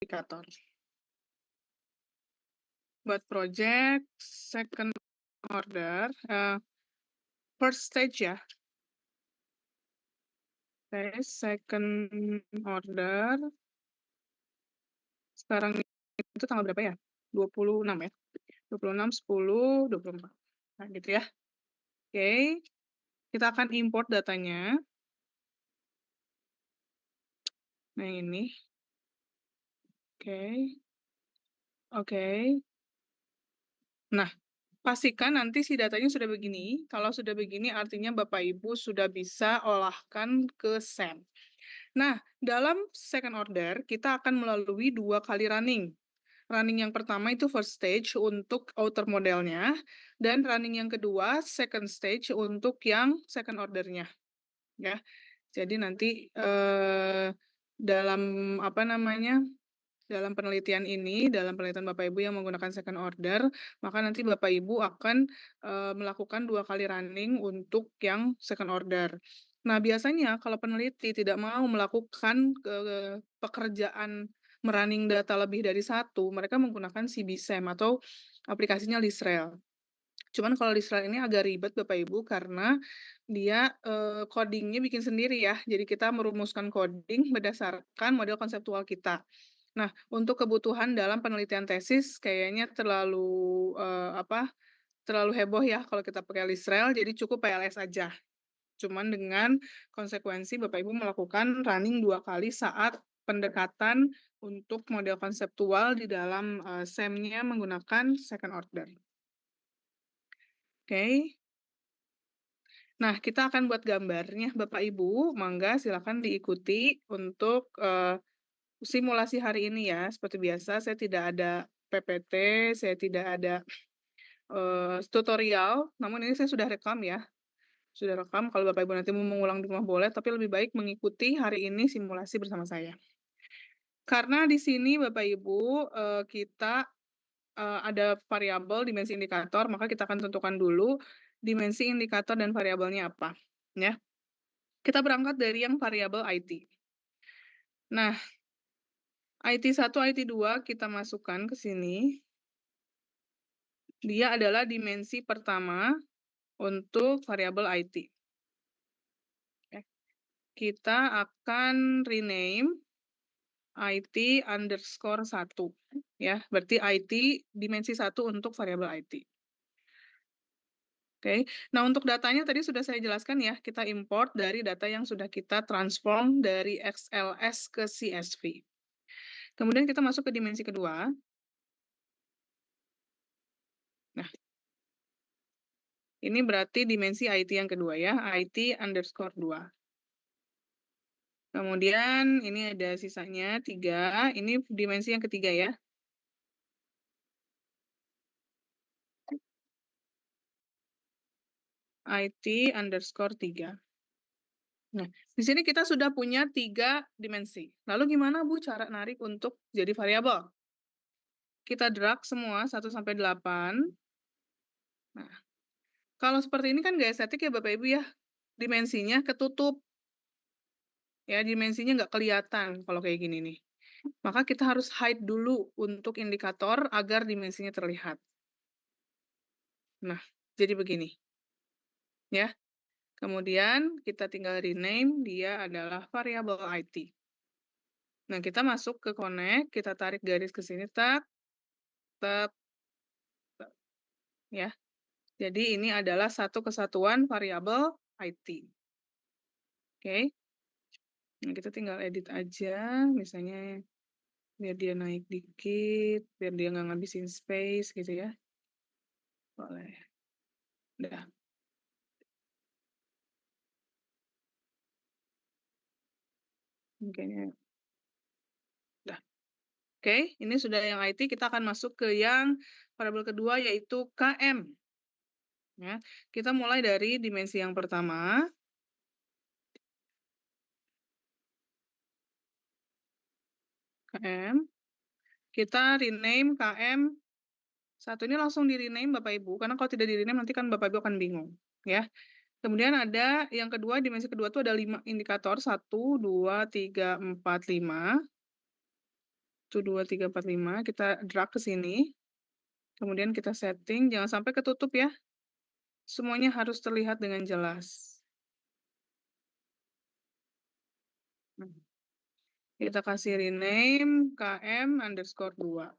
indikator. Buat project second order, first stage ya. Okay, second order. Sekarang itu tanggal berapa ya? 26 ya? 26, 10, 24. Nah, gitu ya. Oke, kita akan import datanya. Nah, ini. Oke. Nah, pastikan nanti si datanya sudah begini. Kalau sudah begini artinya Bapak Ibu sudah bisa olahkan ke SEM. Nah, dalam second order kita akan melalui 2 kali running. Running yang pertama itu first stage untuk outer modelnya, dan running yang kedua second stage untuk yang second ordernya, ya. Jadi nanti dalam apa namanya, dalam penelitian ini, dalam penelitian Bapak Ibu yang menggunakan second order, maka nanti Bapak Ibu akan melakukan 2 kali running untuk yang second order. Nah, biasanya kalau peneliti tidak mau melakukan pekerjaan merunning data lebih dari 1, mereka menggunakan CBSEM atau aplikasinya Lisrel. Cuman kalau Lisrel ini agak ribet Bapak Ibu karena dia coding-nya bikin sendiri ya. Jadi kita merumuskan coding berdasarkan model konseptual kita. Nah, untuk kebutuhan dalam penelitian tesis kayaknya terlalu terlalu heboh ya kalau kita pakai Lisrel, jadi cukup PLS aja. Cuman dengan konsekuensi Bapak Ibu melakukan running 2 kali saat pendekatan untuk model konseptual di dalam SEM-nya menggunakan second order. Oke. Nah, kita akan buat gambarnya Bapak Ibu, mangga silakan diikuti untuk simulasi hari ini ya. Seperti biasa saya tidak ada PPT, saya tidak ada tutorial, namun ini saya sudah rekam ya. Sudah rekam, kalau Bapak Ibu nanti mau mengulang di rumah boleh, tapi lebih baik mengikuti hari ini simulasi bersama saya. Karena di sini Bapak Ibu, kita ada variabel dimensi indikator, maka kita akan tentukan dulu dimensi indikator dan variabelnya apa, ya. Kita berangkat dari yang variabel IT. Nah, IT1, IT2 kita masukkan ke sini. Dia adalah dimensi pertama untuk variabel IT. Kita akan rename IT_1 ya, berarti IT dimensi 1 untuk variabel IT. Oke. Nah, untuk datanya tadi sudah saya jelaskan ya, kita import dari data yang sudah kita transform dari XLS ke CSV. Kemudian kita masuk ke dimensi kedua. Nah, ini berarti dimensi IT yang kedua ya, IT_2. Kemudian ini ada sisanya 3, ini dimensi yang ketiga ya. IT_3. Nah, di sini kita sudah punya 3 dimensi. Lalu gimana Bu cara narik untuk jadi variabel? Kita drag semua 1 sampai 8. Nah, kalau seperti ini kan nggak estetik ya Bapak Ibu ya. Dimensinya ketutup. Ya, dimensinya nggak kelihatan kalau kayak gini nih. Maka kita harus hide dulu untuk indikator agar dimensinya terlihat. Nah, jadi begini. Ya. Kemudian kita tinggal rename, dia adalah variabel IT. Nah, kita masuk ke connect, kita tarik garis ke sini, tak, tak, tak, ya. Jadi ini adalah satu kesatuan variabel IT. Oke. Nah, kita tinggal edit aja, misalnya biar dia naik dikit, biar dia nggak ngabisin space gitu ya. Boleh. Udah. Kayaknya udah. Oke, ini sudah yang IT, kita akan masuk ke yang variabel kedua yaitu KM. Ya, kita mulai dari dimensi yang pertama. KM. Kita rename KM. Satu ini langsung di-rename Bapak Ibu, karena kalau tidak di-rename nanti kan Bapak Ibu akan bingung. Ya. Kemudian ada yang kedua, dimensi kedua itu ada 5 indikator. 1, 2, 3, 4, 5. 1, 2, 3, 4, 5, kita drag ke sini, kemudian kita setting, jangan sampai ketutup ya. Semuanya harus terlihat dengan jelas. Nah, kita kasih rename KM_2.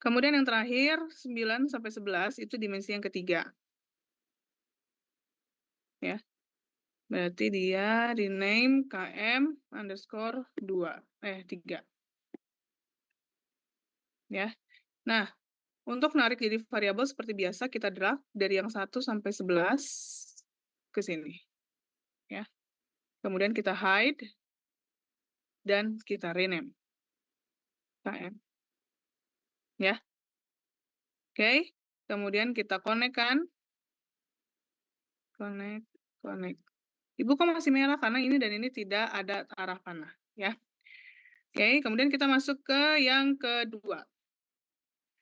Kemudian yang terakhir 9 sampai 11 itu dimensi yang ketiga. Ya. Berarti dia rename KM_2. 3. Ya. Nah, untuk narik jadi variabel seperti biasa kita drag dari yang 1 sampai 11 ke sini. Ya. Kemudian kita hide dan kita rename KM. Ya. Oke. Kemudian kita connect kan. Connect. Ibu kok masih merah karena ini dan ini tidak ada arah panah, ya. Oke, kemudian kita masuk ke yang kedua.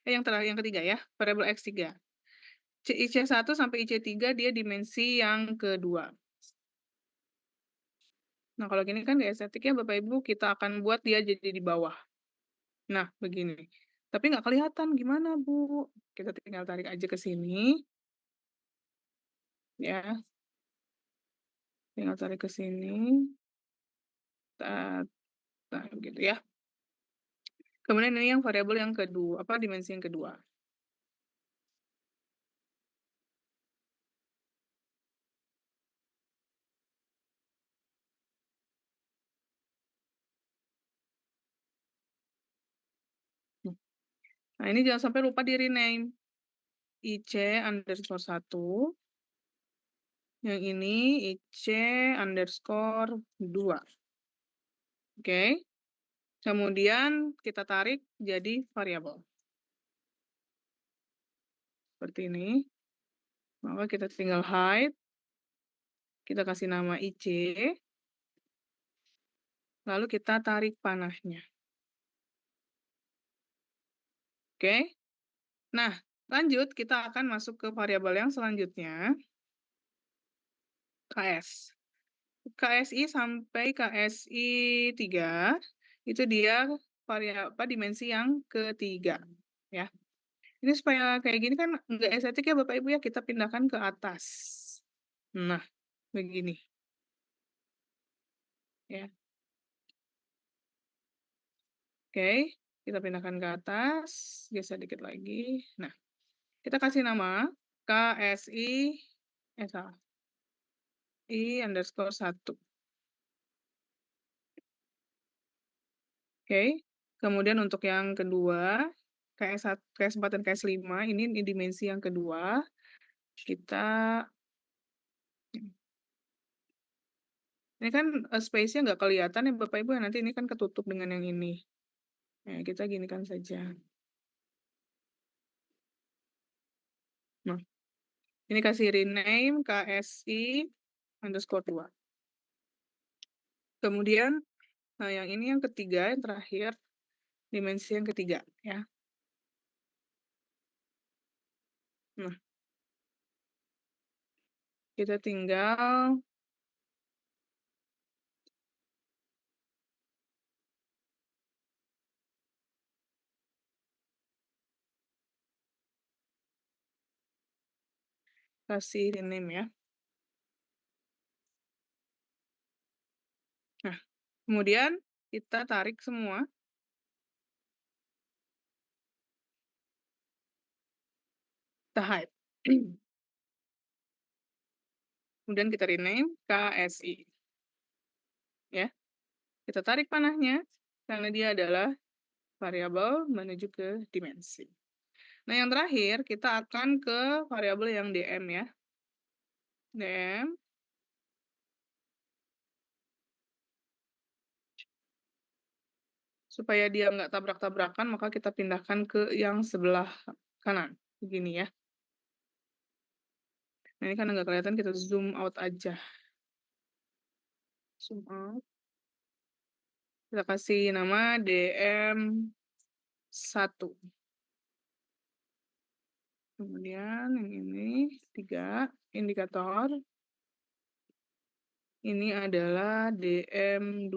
Yang ketiga ya, variabel X3. IC1 sampai IC3 dia dimensi yang kedua. Nah, kalau gini kan di estetik ya Bapak Ibu, kita akan buat dia jadi di bawah. Nah, begini. Tapi nggak kelihatan gimana, Bu? Kita tinggal tarik aja ke sini. Ya, tinggal tarik ke sini. Gitu ya. Kemudian ini yang variabel yang kedua, dimensi yang kedua. Nah, ini jangan sampai lupa di rename. IC_1. Yang ini IC_2. Oke. Kemudian kita tarik jadi variabel. Seperti ini. Maka kita tinggal hide. Kita kasih nama IC. Lalu kita tarik panahnya. Oke. Nah, lanjut kita akan masuk ke variabel yang selanjutnya. KS. KSI sampai KSI 3 itu dia dimensi yang ketiga, ya. Ini supaya kayak gini kan nggak estetik ya Bapak Ibu ya, kita pindahkan ke atas. Nah, begini. Ya. Oke, kita pindahkan ke atas, geser dikit lagi. Nah, kita kasih nama KSI, salah, I_1. Oke, kemudian untuk yang kedua, KS1, KS4 dan KS5 ini di dimensi yang kedua. Kita ini kan space-nya nggak kelihatan ya Bapak Ibu, nanti ini kan ketutup dengan yang ini. Nah, kita ginikan saja. Nah, ini kasih rename KSI_2. Kemudian, nah yang ini yang ketiga, yang terakhir, dimensi yang ketiga, ya. Nah, kita tinggal kasih rename ya. Nah, kemudian kita tarik semua. Kita hide. Kemudian kita rename KSI. Ya. Kita tarik panahnya karena dia adalah variabel menuju ke dimensi. Nah, yang terakhir kita akan ke variabel yang DM ya. DM. Supaya dia nggak tabrak-tabrakan, maka kita pindahkan ke yang sebelah kanan. Begini ya. Nah, ini karena nggak kelihatan, kita zoom out aja. Zoom out. Kita kasih nama DM1. Kemudian yang ini 3 indikator. Ini adalah DM2.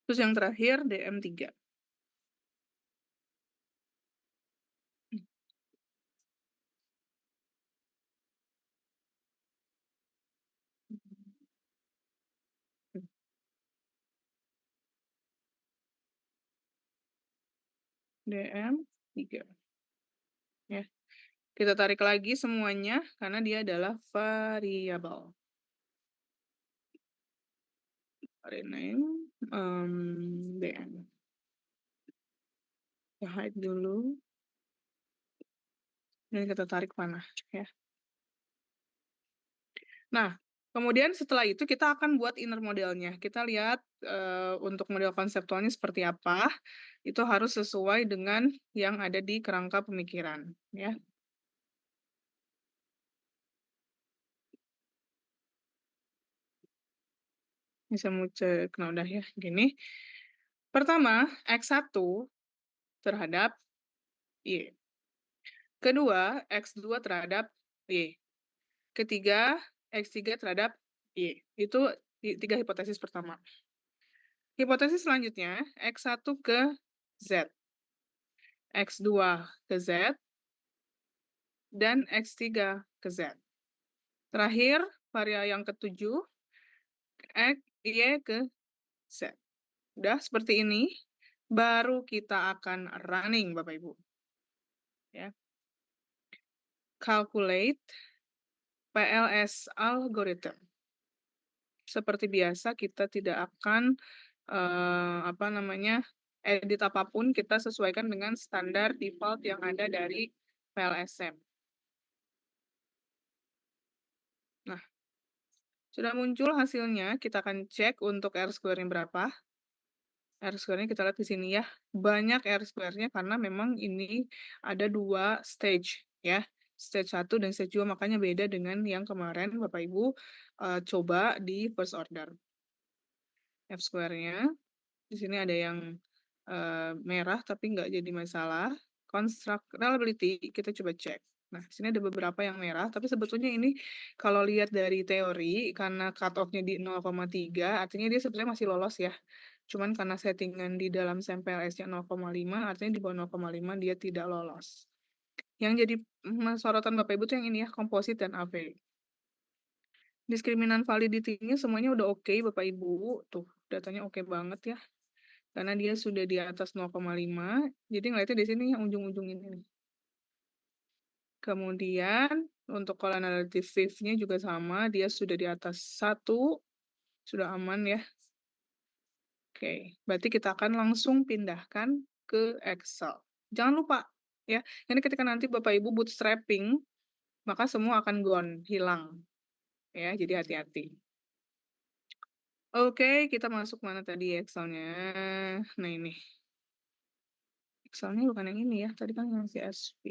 Terus yang terakhir DM3. DM3. Ya. Kita tarik lagi semuanya karena dia adalah variabel. Rename DM. Kita hide dulu. Dan kita tarik panah ya. Nah, kemudian setelah itu kita akan buat inner modelnya. Kita lihat untuk model konseptualnya seperti apa. Itu harus sesuai dengan yang ada di kerangka pemikiran ya. Bisa mau cek, nah udah ya, gini. Pertama, X1 terhadap Y. Kedua, X2 terhadap Y. Ketiga, X3 terhadap Y. Itu tiga hipotesis pertama. Hipotesis selanjutnya, X1 ke Z. X2 ke Z. Dan X3 ke Z. Terakhir, variabel yang ketujuh, X, Y ke Z. Udah seperti ini, baru kita akan running, Bapak Ibu. Ya. Calculate PLS algorithm. Seperti biasa, kita tidak akan edit apapun, kita sesuaikan dengan standar default yang ada dari PLSM. Nah, sudah muncul hasilnya, kita akan cek untuk R-square-nya berapa. R-square-nya kita lihat di sini ya. Banyak R-square-nya karena memang ini ada 2 stage ya. Stage 1 dan stage 2, makanya beda dengan yang kemarin Bapak Ibu coba di first order. F-square-nya, di sini ada yang merah tapi nggak jadi masalah. Construct reliability, kita coba cek. Nah, di sini ada beberapa yang merah, tapi sebetulnya ini kalau lihat dari teori, karena cut-off-nya di 0,3, artinya dia sebenarnya masih lolos ya. Cuman karena settingan di dalam sampel S-nya 0,5, artinya di bawah 0,5 dia tidak lolos. Yang jadi sorotan Bapak Ibu tuh yang ini ya, komposit dan AV. Diskriminan validity-nya semuanya udah oke Bapak Ibu. Tuh, datanya oke banget ya. Karena dia sudah di atas 0,5, jadi ngeliatnya di sini yang ujung-ujung ini nih. Kemudian untuk colon relative nya juga sama, dia sudah di atas 1, sudah aman ya. Oke, berarti kita akan langsung pindahkan ke Excel. Jangan lupa ya, ini ketika nanti Bapak Ibu bootstrapping, maka semua akan gone, hilang. Ya, jadi hati-hati. Oke, kita masuk mana tadi Excel-nya? Nah ini. Excel-nya bukan yang ini ya, tadi kan yang CSV.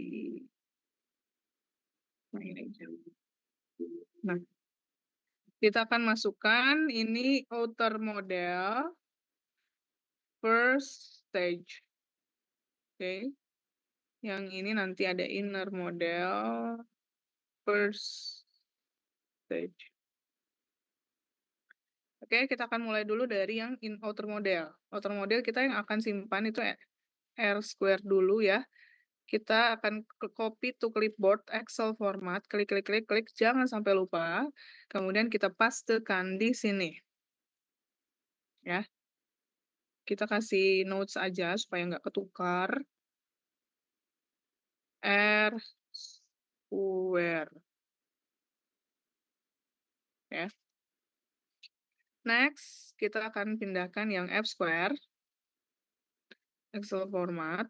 Nah ini aja. Nah, kita akan masukkan ini outer model first stage. Oke. Yang ini nanti ada inner model first stage. Oke, kita akan mulai dulu dari yang outer model. Outer model kita yang akan simpan itu R square dulu ya. Kita akan copy to clipboard Excel format, klik klik klik klik, jangan sampai lupa. Kemudian kita pastekan di sini. Ya. Kita kasih notes aja supaya nggak ketukar. R square. Ya. Next, kita akan pindahkan yang F square. Excel format.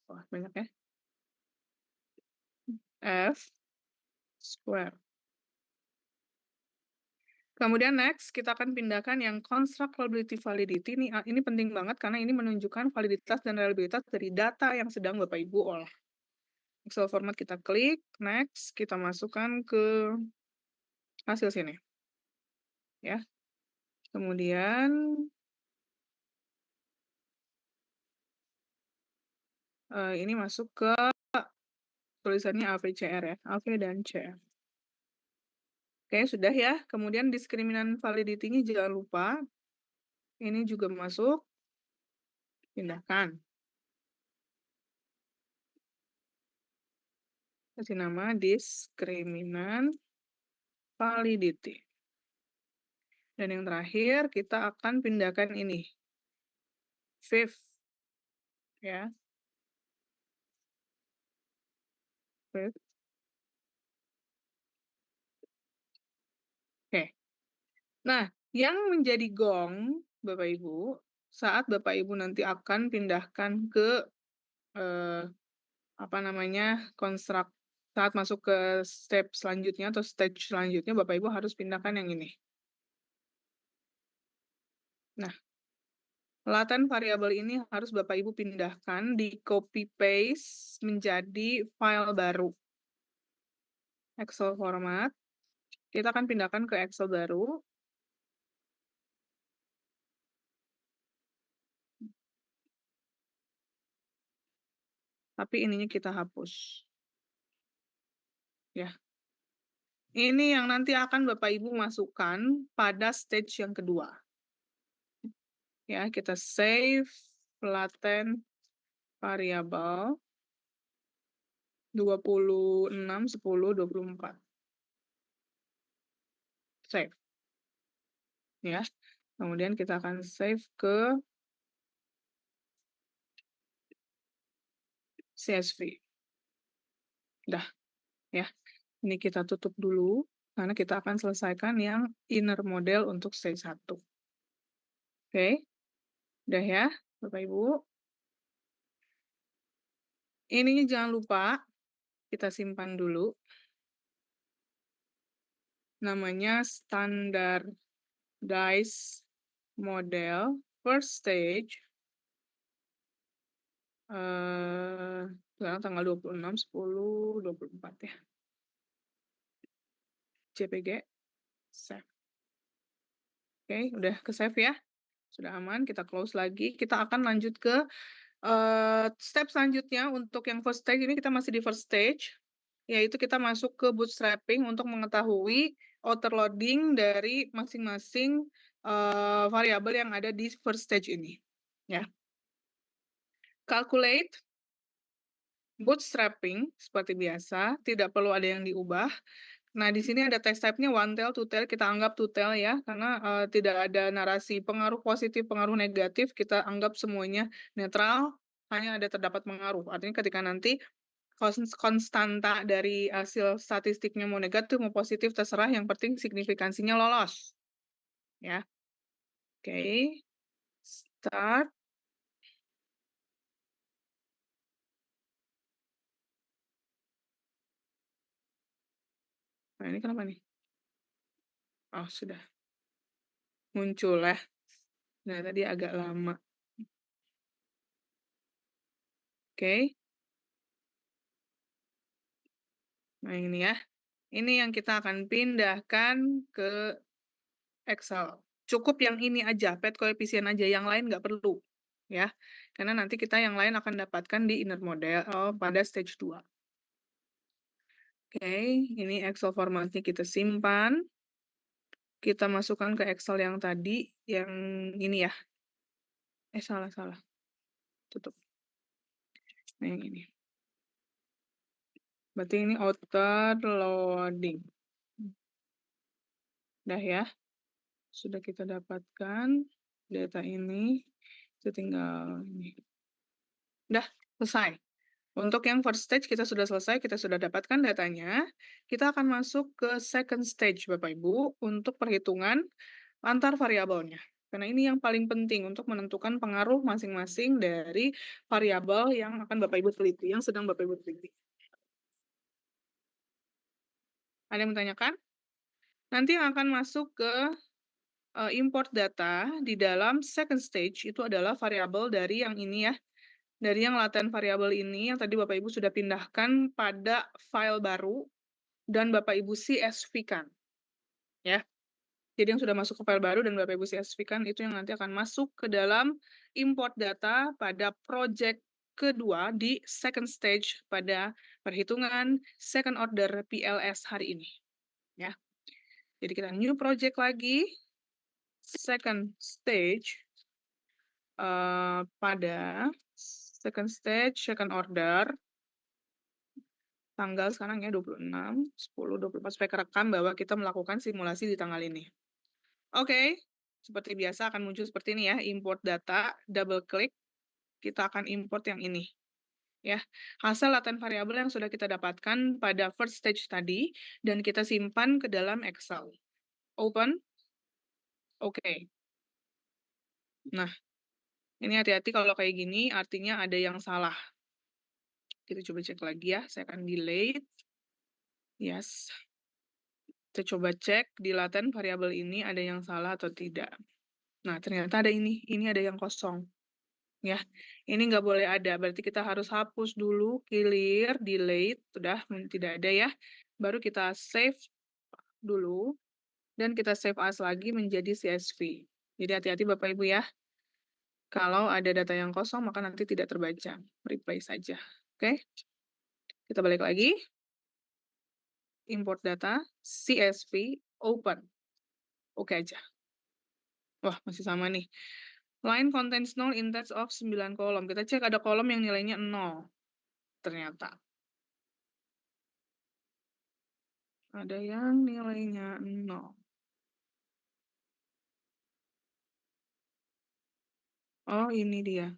Wah, banyak ya. F square. Kemudian next, kita akan pindahkan yang construct probability validity. Ini penting banget karena ini menunjukkan validitas dan reliabilitas dari data yang sedang Bapak Ibu olah. Excel format kita klik, next, kita masukkan ke hasil sini. Ya. Kemudian ini masuk ke tulisannya AVCR ya, AV dan CR. Oke, sudah ya. Kemudian diskriminan validity-nya jangan lupa. Ini juga masuk. Pindahkan. Kasih nama diskriminan validity. Dan yang terakhir kita akan pindahkan ini. Fifth. Ya. Fifth. Oke. Nah, yang menjadi gong, Bapak Ibu, saat Bapak Ibu nanti akan pindahkan ke apa namanya, saat masuk ke step selanjutnya atau stage selanjutnya, Bapak Ibu harus pindahkan yang ini. Nah, laten variabel ini harus Bapak Ibu pindahkan di copy paste menjadi file baru. Excel format. Kita akan pindahkan ke Excel baru. Tapi ininya kita hapus. Ya. Ini yang nanti akan Bapak Ibu masukkan pada stage yang kedua. Ya, kita save laten variabel 26/10/24. Save. Ya. Kemudian kita akan save ke CSV. Udah, ya. Ini kita tutup dulu karena kita akan selesaikan yang inner model untuk stage 1. Oke. Udah ya, Bapak Ibu. Ininya jangan lupa kita simpan dulu. Namanya standardized model first stage. Sekarang tanggal 26/10/24 ya. JPG save. Oke, udah ke save ya. Sudah aman, kita close lagi. Kita akan lanjut ke step selanjutnya. Untuk yang first stage ini kita masih di first stage, yaitu kita masuk ke bootstrapping untuk mengetahui outer loading dari masing-masing variabel yang ada di first stage ini. Ya. Calculate bootstrapping seperti biasa, tidak perlu ada yang diubah. Nah, di sini ada text type-nya one tail, two tail, kita anggap two tail ya, karena tidak ada narasi pengaruh positif, pengaruh negatif, kita anggap semuanya netral, hanya ada terdapat pengaruh. Artinya ketika nanti konstanta dari hasil statistiknya mau negatif, mau positif, terserah, yang penting signifikansinya lolos. Ya. Oke. Start. Nah, ini kenapa nih? Oh, sudah. Muncul ya. Nah, tadi agak lama. Oke. Nah, ini ya. Ini yang kita akan pindahkan ke Excel. Cukup yang ini aja, pet koefisien aja, yang lain nggak perlu. Ya, karena nanti kita yang lain akan dapatkan di inner model pada stage 2. Oke, ini Excel formatnya kita simpan. Kita masukkan ke Excel yang tadi, yang ini ya. Salah. Tutup. Nah, yang ini. Berarti ini outer loading. Udah ya. Sudah kita dapatkan data ini. Itu tinggal ini. Udah, selesai. Untuk yang first stage kita sudah selesai, kita sudah dapatkan datanya. Kita akan masuk ke second stage, Bapak Ibu, untuk perhitungan antar variabelnya. Karena ini yang paling penting untuk menentukan pengaruh masing-masing dari variabel yang akan Bapak Ibu teliti, yang sedang Bapak Ibu teliti. Ada yang menanyakan? Nanti yang akan masuk ke import data di dalam second stage itu adalah variabel dari yang ini ya. Dari yang laten variabel ini yang tadi Bapak Ibu sudah pindahkan pada file baru dan Bapak Ibu CSV-kan. Ya. Jadi yang sudah masuk ke file baru dan Bapak Ibu CSV-kan itu yang nanti akan masuk ke dalam import data pada project kedua di second stage pada perhitungan second order PLS hari ini. Ya. Jadi kita new project lagi, second stage, pada second stage, second order, tanggal sekarang ya 26, 10, 24, supaya kerekam bahwa kita melakukan simulasi di tanggal ini. Oke, seperti biasa akan muncul seperti ini ya, import data, double klik, kita akan import yang ini. Ya, hasil laten variabel yang sudah kita dapatkan pada first stage tadi, dan kita simpan ke dalam Excel. Open. Oke. Nah, ini hati-hati kalau kayak gini, artinya ada yang salah. Kita coba cek lagi ya, saya akan delete. Yes. Kita coba cek di laten variabel ini ada yang salah atau tidak. Nah, ternyata ada ini ada yang kosong. Ya, ini nggak boleh ada, berarti kita harus hapus dulu, clear, delete, sudah tidak ada ya. Baru kita save dulu, dan kita save as lagi menjadi CSV. Jadi hati-hati Bapak Ibu ya. Kalau ada data yang kosong, maka nanti tidak terbaca. Replace saja. Oke? Kita balik lagi. Import data, CSV, open. Oke aja. Wah, masih sama nih. Line contains 0 in text of 9 kolom. Kita cek ada kolom yang nilainya 0. Ternyata. Ada yang nilainya 0. Oh, ini dia.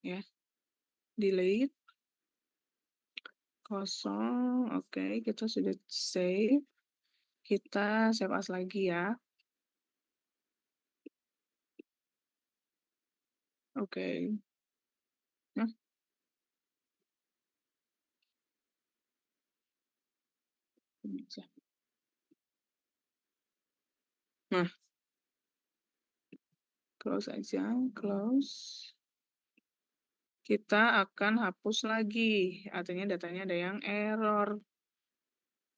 Ya. Delete. Kosong. Oke, kita sudah save. Kita save as lagi ya. Oke. Nah. Ini aja. Nah. Close aja. Close. Kita akan hapus lagi. Artinya datanya ada yang error.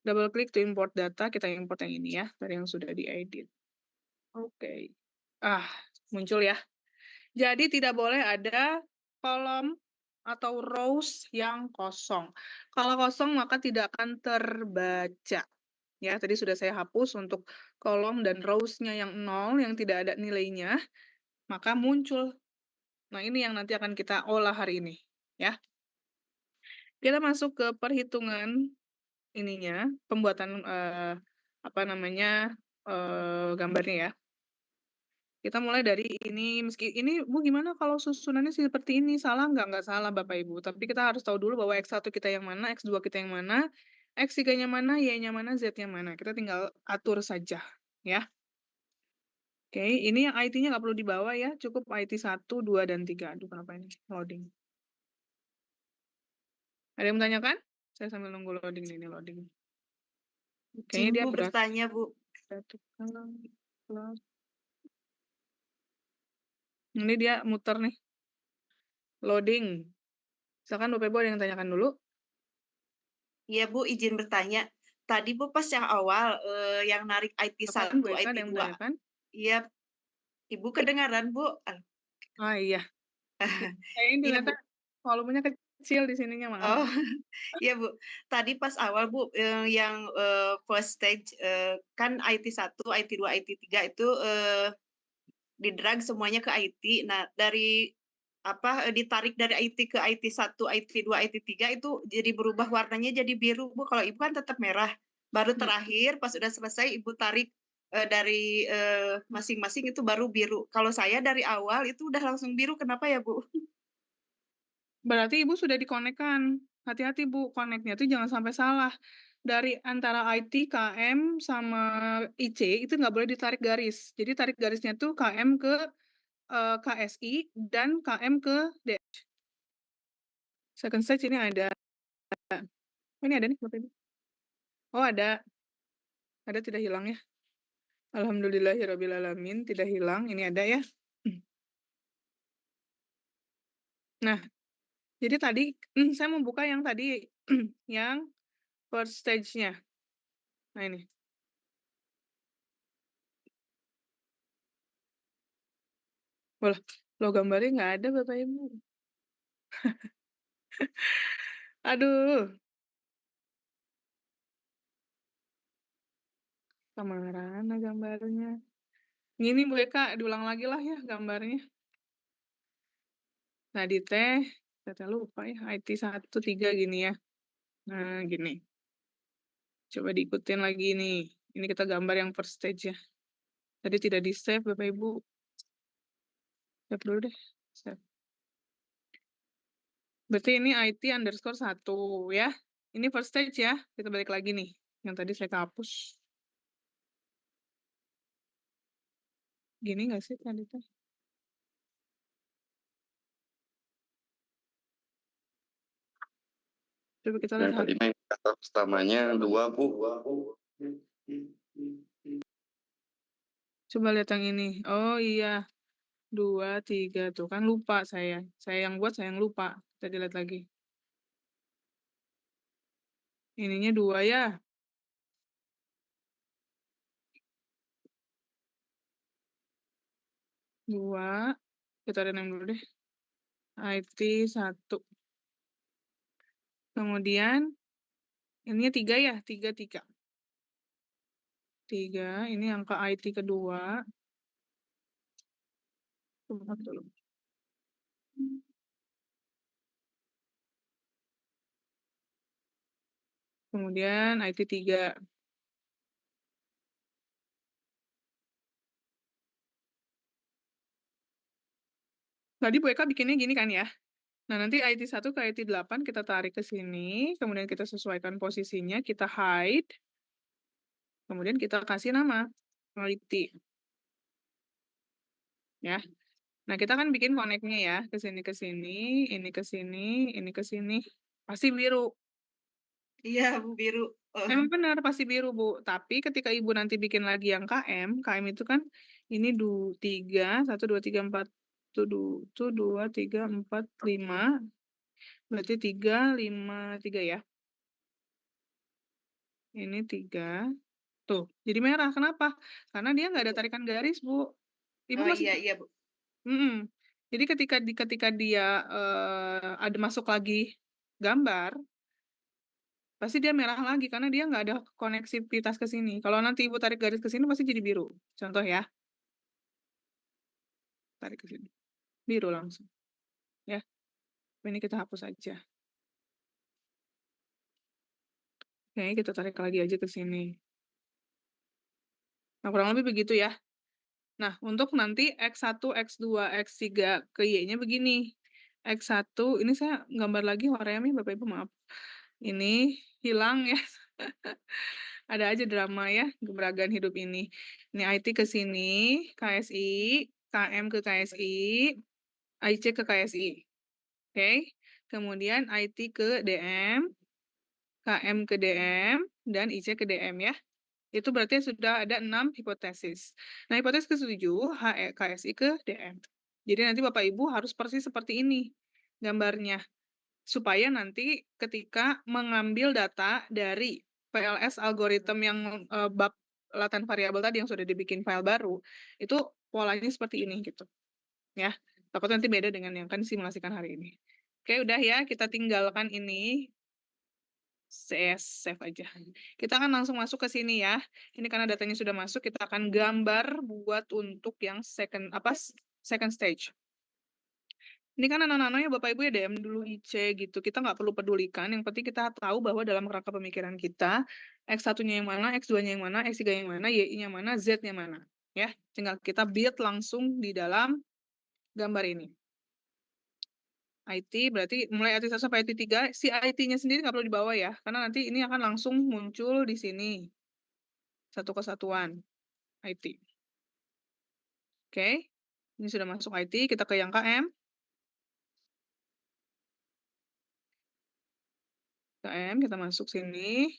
Double klik to import data. Kita import yang ini ya. Dari yang sudah diedit. Oke. Muncul ya. Jadi tidak boleh ada kolom atau rows yang kosong. Kalau kosong maka tidak akan terbaca. Ya, tadi sudah saya hapus untuk kolom dan rows-nya yang 0, yang tidak ada nilainya, maka muncul. Nah, ini yang nanti akan kita olah hari ini. Ya. Kita masuk ke perhitungan ininya, pembuatan gambarnya ya. Kita mulai dari ini, ini Bu gimana kalau susunannya seperti ini, salah nggak? Nggak salah Bapak Ibu, tapi kita harus tahu dulu bahwa X1 kita yang mana, X2 kita yang mana, X3-nya mana, Y-nya mana, Z-nya mana. Kita tinggal atur saja, ya. Oke, ini yang IT-nya nggak perlu dibawa ya, cukup IT 1, 2, dan 3. Aduh, kenapa ini loading? Ada yang menanyakan? Saya sambil nunggu loading ini, loading. Kayaknya dia Bu bertanya, Bu. Ini dia muter nih. Loading. Silakan Bapak Ibu ada yang tanyakan dulu. Iya, Bu, izin bertanya. Tadi Bu pas yang awal yang narik IT Silakan 1, Bu Eka, IT ada yang 2. menanyakan? Iya, Ibu kedengaran, Bu? Iya. Kayaknya Iya, ternyata Bu. volumenya kecil di sininya, maaf. Oh, iya, Bu. Tadi pas awal, Bu, yang first stage kan IT 1, IT 2, IT 3 itu di-drag semuanya ke IT. Nah, dari ditarik dari IT ke IT 1, IT 2, IT 3 itu jadi berubah warnanya jadi biru, Bu. Kalau Ibu kan tetap merah. Baru terakhir pas udah selesai Ibu tarik dari masing-masing itu baru biru. Kalau saya dari awal itu udah langsung biru, kenapa ya, Bu? Berarti Ibu sudah dikonekkan. Hati-hati Bu, koneknya tuh jangan sampai salah. Dari antara IT, KM, sama IC itu nggak boleh ditarik garis. Jadi tarik garisnya tuh KM ke KSI dan KM ke DH. Second stage ini ada. Oh, ini ada nih Bapak Ibu. Oh, ada. Ada, tidak hilang ya. Alhamdulillahirrabbilalamin, tidak hilang. Ini ada ya. Nah, jadi tadi saya membuka yang tadi yang first stage-nya. Nah, ini. Wah, loh gambarnya nggak ada Bapak Ibu. Aduh. Mana gambarnya? Gini Bu Eka, diulang lagi lah ya gambarnya. Tadi teh, saya lupa ya, IT 1, 3 gini ya. Nah, gini. Coba diikutin lagi nih. Ini kita gambar yang first stage ya. Tadi tidak di-save Bapak Ibu. Save dulu deh. Save. Berarti ini IT_1 ya. Ini first stage ya. Kita balik lagi nih. Yang tadi saya hapus. Gini nggak sih tadi teh? Coba kita Yang lihat. tadi mah indikator pertamanya 2, Bu. Coba lihat yang ini. Oh iya. 2, 3 tuh kan lupa saya. Saya yang buat, saya yang lupa. Kita lihat lagi. Ininya 2 ya. 2. Kita rename dulu deh. IT 1. Kemudian ininya 3 ya, 3, 3. 3, ini angka IT kedua. Coba dulu. Kemudian IT 3. Tadi Bu Eka bikinnya gini kan ya. Nah, nanti IT 1 ke IT 8 kita tarik ke sini, kemudian kita sesuaikan posisinya, kita hide, kemudian kita kasih nama IT. Ya. Nah, kita kan bikin connect-nya ya, ke sini ke sini, ini ke sini, ini ke sini. Pasti biru. Iya, Bu, biru. Memang benar pasti biru, Bu. Tapi ketika Ibu nanti bikin lagi yang KM, KM itu kan ini 3, 1, 2, 3, 4, tuh 2, 3, 4, 5. Berarti 3, 5, 3 ya. Ini 3. Tuh, jadi merah. Kenapa? Karena dia nggak ada tarikan garis, Bu. Ibu Oh, masih iya iya, Bu. mhm. Jadi ketika dia, ada masuk lagi gambar, pasti dia merah lagi karena dia nggak ada koneksivitas ke sini. Kalau nanti Ibu tarik garis ke sini pasti jadi biru. Contoh ya, tarik ke sini, biru langsung, ya. Ini kita hapus aja. Oke, kita tarik lagi aja ke sini. Nah, kurang lebih begitu ya. Nah, untuk nanti X1, X2, X3 ke Y-nya begini. X1, ini saya gambar lagi Horeami Bapak Ibu maaf. Ini hilang ya. Ada aja drama ya, gebragan hidup ini. Ini IT ke sini, KSI, KM ke KSI, IC ke KSI. Oke. Kemudian IT ke DM, KM ke DM, dan IC ke DM ya. Itu berarti sudah ada 6 hipotesis. Nah, hipotesis ke-7, KSI ke DM. Jadi nanti Bapak Ibu harus persis seperti ini gambarnya. Supaya nanti ketika mengambil data dari PLS algoritma yang bab latent variabel tadi yang sudah dibikin file baru, itu polanya seperti ini gitu. Ya. Takutnya nanti beda dengan yang kan simulasikan hari ini. Oke, udah ya, kita tinggalkan ini. Save aja. Kita akan langsung masuk ke sini ya. Ini karena datanya sudah masuk, kita akan gambar buat untuk yang second stage. Ini kan anak-anaknya Bapak Ibu ya DM dulu IC gitu. Kita nggak perlu pedulikan, yang penting kita tahu bahwa dalam kerangka pemikiran kita, X1-nya yang mana, X2-nya yang mana, X3 yang mana, Y-nya mana, Z-nya mana. Ya, tinggal kita build langsung di dalam gambar ini. IT berarti mulai IT 1 sampai IT 3, si IT-nya sendiri nggak perlu dibawa ya, karena nanti ini akan langsung muncul di sini. Satu kesatuan IT. Oke, ini sudah masuk IT, kita ke yang KM. KM, kita masuk sini.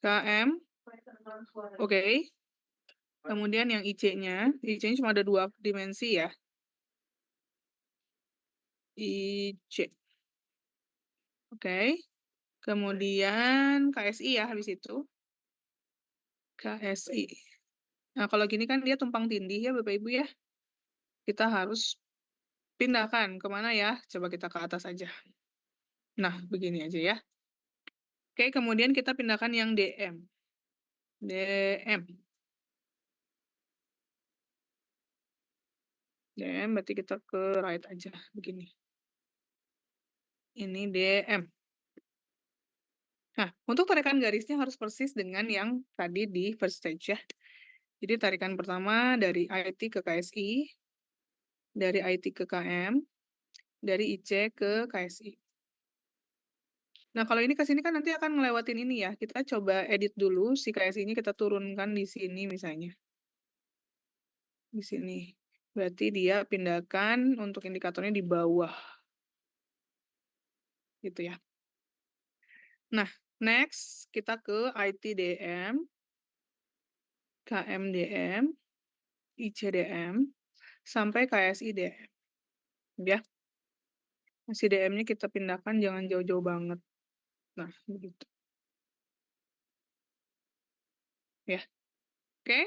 KM, oke. Kemudian yang IC-nya cuma ada 2 dimensi ya. IC. Oke. Kemudian KSI ya habis itu. KSI. Nah, kalau gini kan dia tumpang tindih ya Bapak Ibu ya. Kita harus pindahkan kemana ya? Coba kita ke atas aja. Nah, begini aja ya. Oke, kemudian kita pindahkan yang DM. DM. DM berarti kita ke right aja, begini. Ini DM. Nah, untuk tarikan garisnya harus persis dengan yang tadi di first stage ya. Jadi tarikan pertama dari IT ke KSI, dari IT ke KM, dari IC ke KSI. Nah, kalau ini ke sini kan nanti akan ngelewatin ini ya. Kita coba edit dulu si KSI-nya kita turunkan di sini misalnya. Di sini. Berarti dia pindahkan untuk indikatornya di bawah. Gitu ya. Nah, next kita ke ITDM, KMDM, ICDM, sampai KSIDM. Ya. Si DM-nya kita pindahkan jangan jauh-jauh banget. Nah, begitu. Ya. Oke.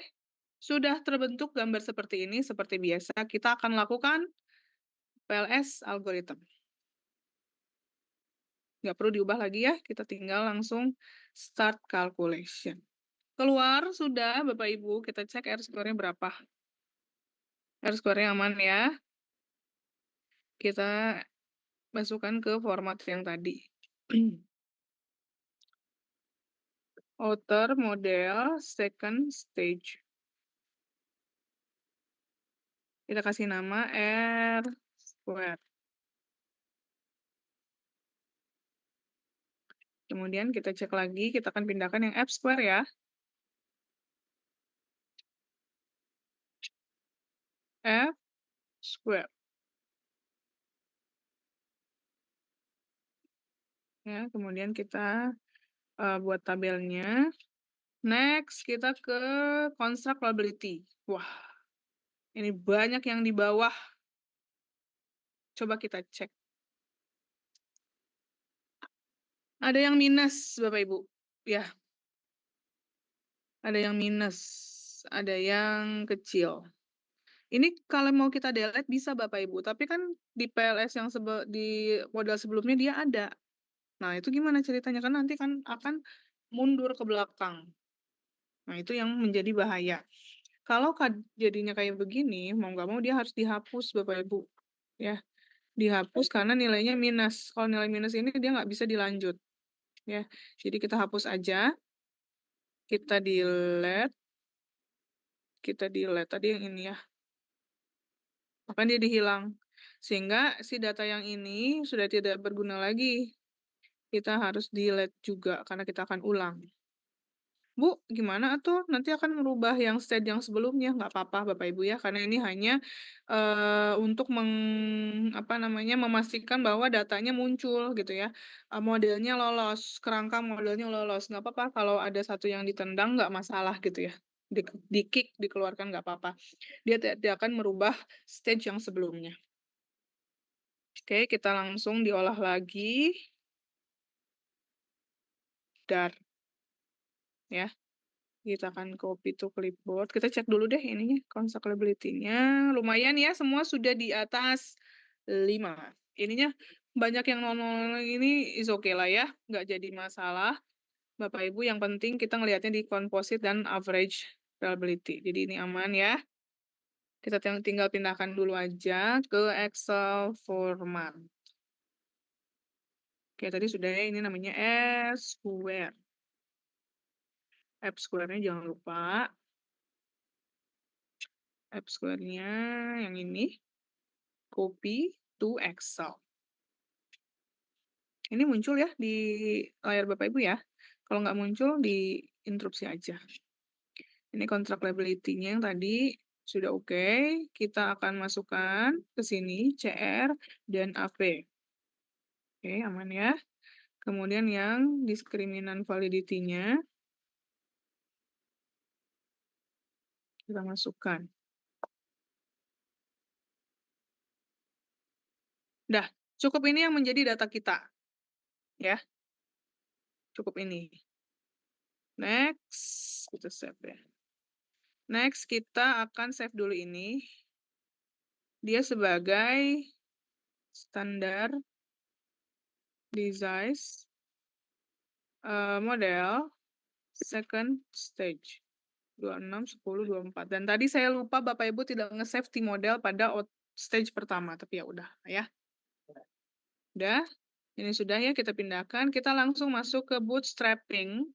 Sudah terbentuk gambar seperti ini, seperti biasa, kita akan lakukan PLS algorithm. Nggak perlu diubah lagi ya, kita tinggal langsung start calculation. Keluar sudah, Bapak Ibu, kita cek R-square-nya berapa. R-square-nya aman ya. Kita masukkan ke format yang tadi. Outer model second stage. Kita kasih nama R square. Kemudian kita cek lagi, kita akan pindahkan yang F square ya. F square. Ya, kemudian kita buat tabelnya. Next, kita ke construct probability. Wah, ini banyak yang di bawah. Coba kita cek. Ada yang minus, Bapak Ibu. Ya. Ada yang minus. Ada yang kecil. Ini kalau mau kita delete bisa Bapak Ibu. Tapi kan di PLS yang di model sebelumnya dia ada. Nah, itu gimana ceritanya? Kan nanti kan akan mundur ke belakang. Nah, itu yang menjadi bahaya. Kalau jadinya kayak begini, mau nggak mau dia harus dihapus Bapak Ibu. Ya, dihapus karena nilainya minus. Kalau nilai minus ini dia nggak bisa dilanjut. Ya, jadi kita hapus aja. Kita delete. Kita delete tadi yang ini ya. Maka dia dihilang. Sehingga si data yang ini sudah tidak berguna lagi. Kita harus delete juga karena kita akan ulang. Bu, gimana tuh? Nanti akan merubah yang state yang sebelumnya. Nggak apa-apa Bapak Ibu ya, karena ini hanya untuk memastikan bahwa datanya muncul gitu ya. Modelnya lolos, kerangka modelnya lolos. Nggak apa-apa kalau ada satu yang ditendang nggak masalah gitu ya. Di-kick, dikeluarkan nggak apa-apa. Dia tidak akan merubah stage yang sebelumnya. Oke, kita langsung diolah lagi. Dar. Ya. Kita akan copy to clipboard. Kita cek dulu deh ininya, constructability-nya. Lumayan ya, semua sudah di atas 5. Ininya banyak yang 0 ini is okay lah ya, nggak jadi masalah. Bapak Ibu, yang penting kita ngelihatnya di composite dan average probability. Jadi ini aman ya. Kita tinggal pindahkan dulu aja ke Excel format. Oke, tadi sudah ya, ini namanya S square. F square-nya jangan lupa. F square-nya yang ini. Copy to Excel. Ini muncul ya di layar Bapak Ibu ya. Kalau nggak muncul, diinterupsi aja. Ini contract liability-nya yang tadi sudah oke. Kita akan masukkan ke sini CR dan AP. Oke, aman ya. Kemudian yang diskriminan validity-nya kita masukkan. Dah, cukup ini yang menjadi data kita. Ya. Cukup ini. Next, kita save ya. Next, kita akan save dulu ini. Dia sebagai standar Device, model, second stage. 26, 10, 24. Dan tadi saya lupa Bapak Ibu tidak nge-save T model pada stage pertama, tapi ya udah ya. Udah, ini sudah ya kita pindahkan. Kita langsung masuk ke bootstrapping.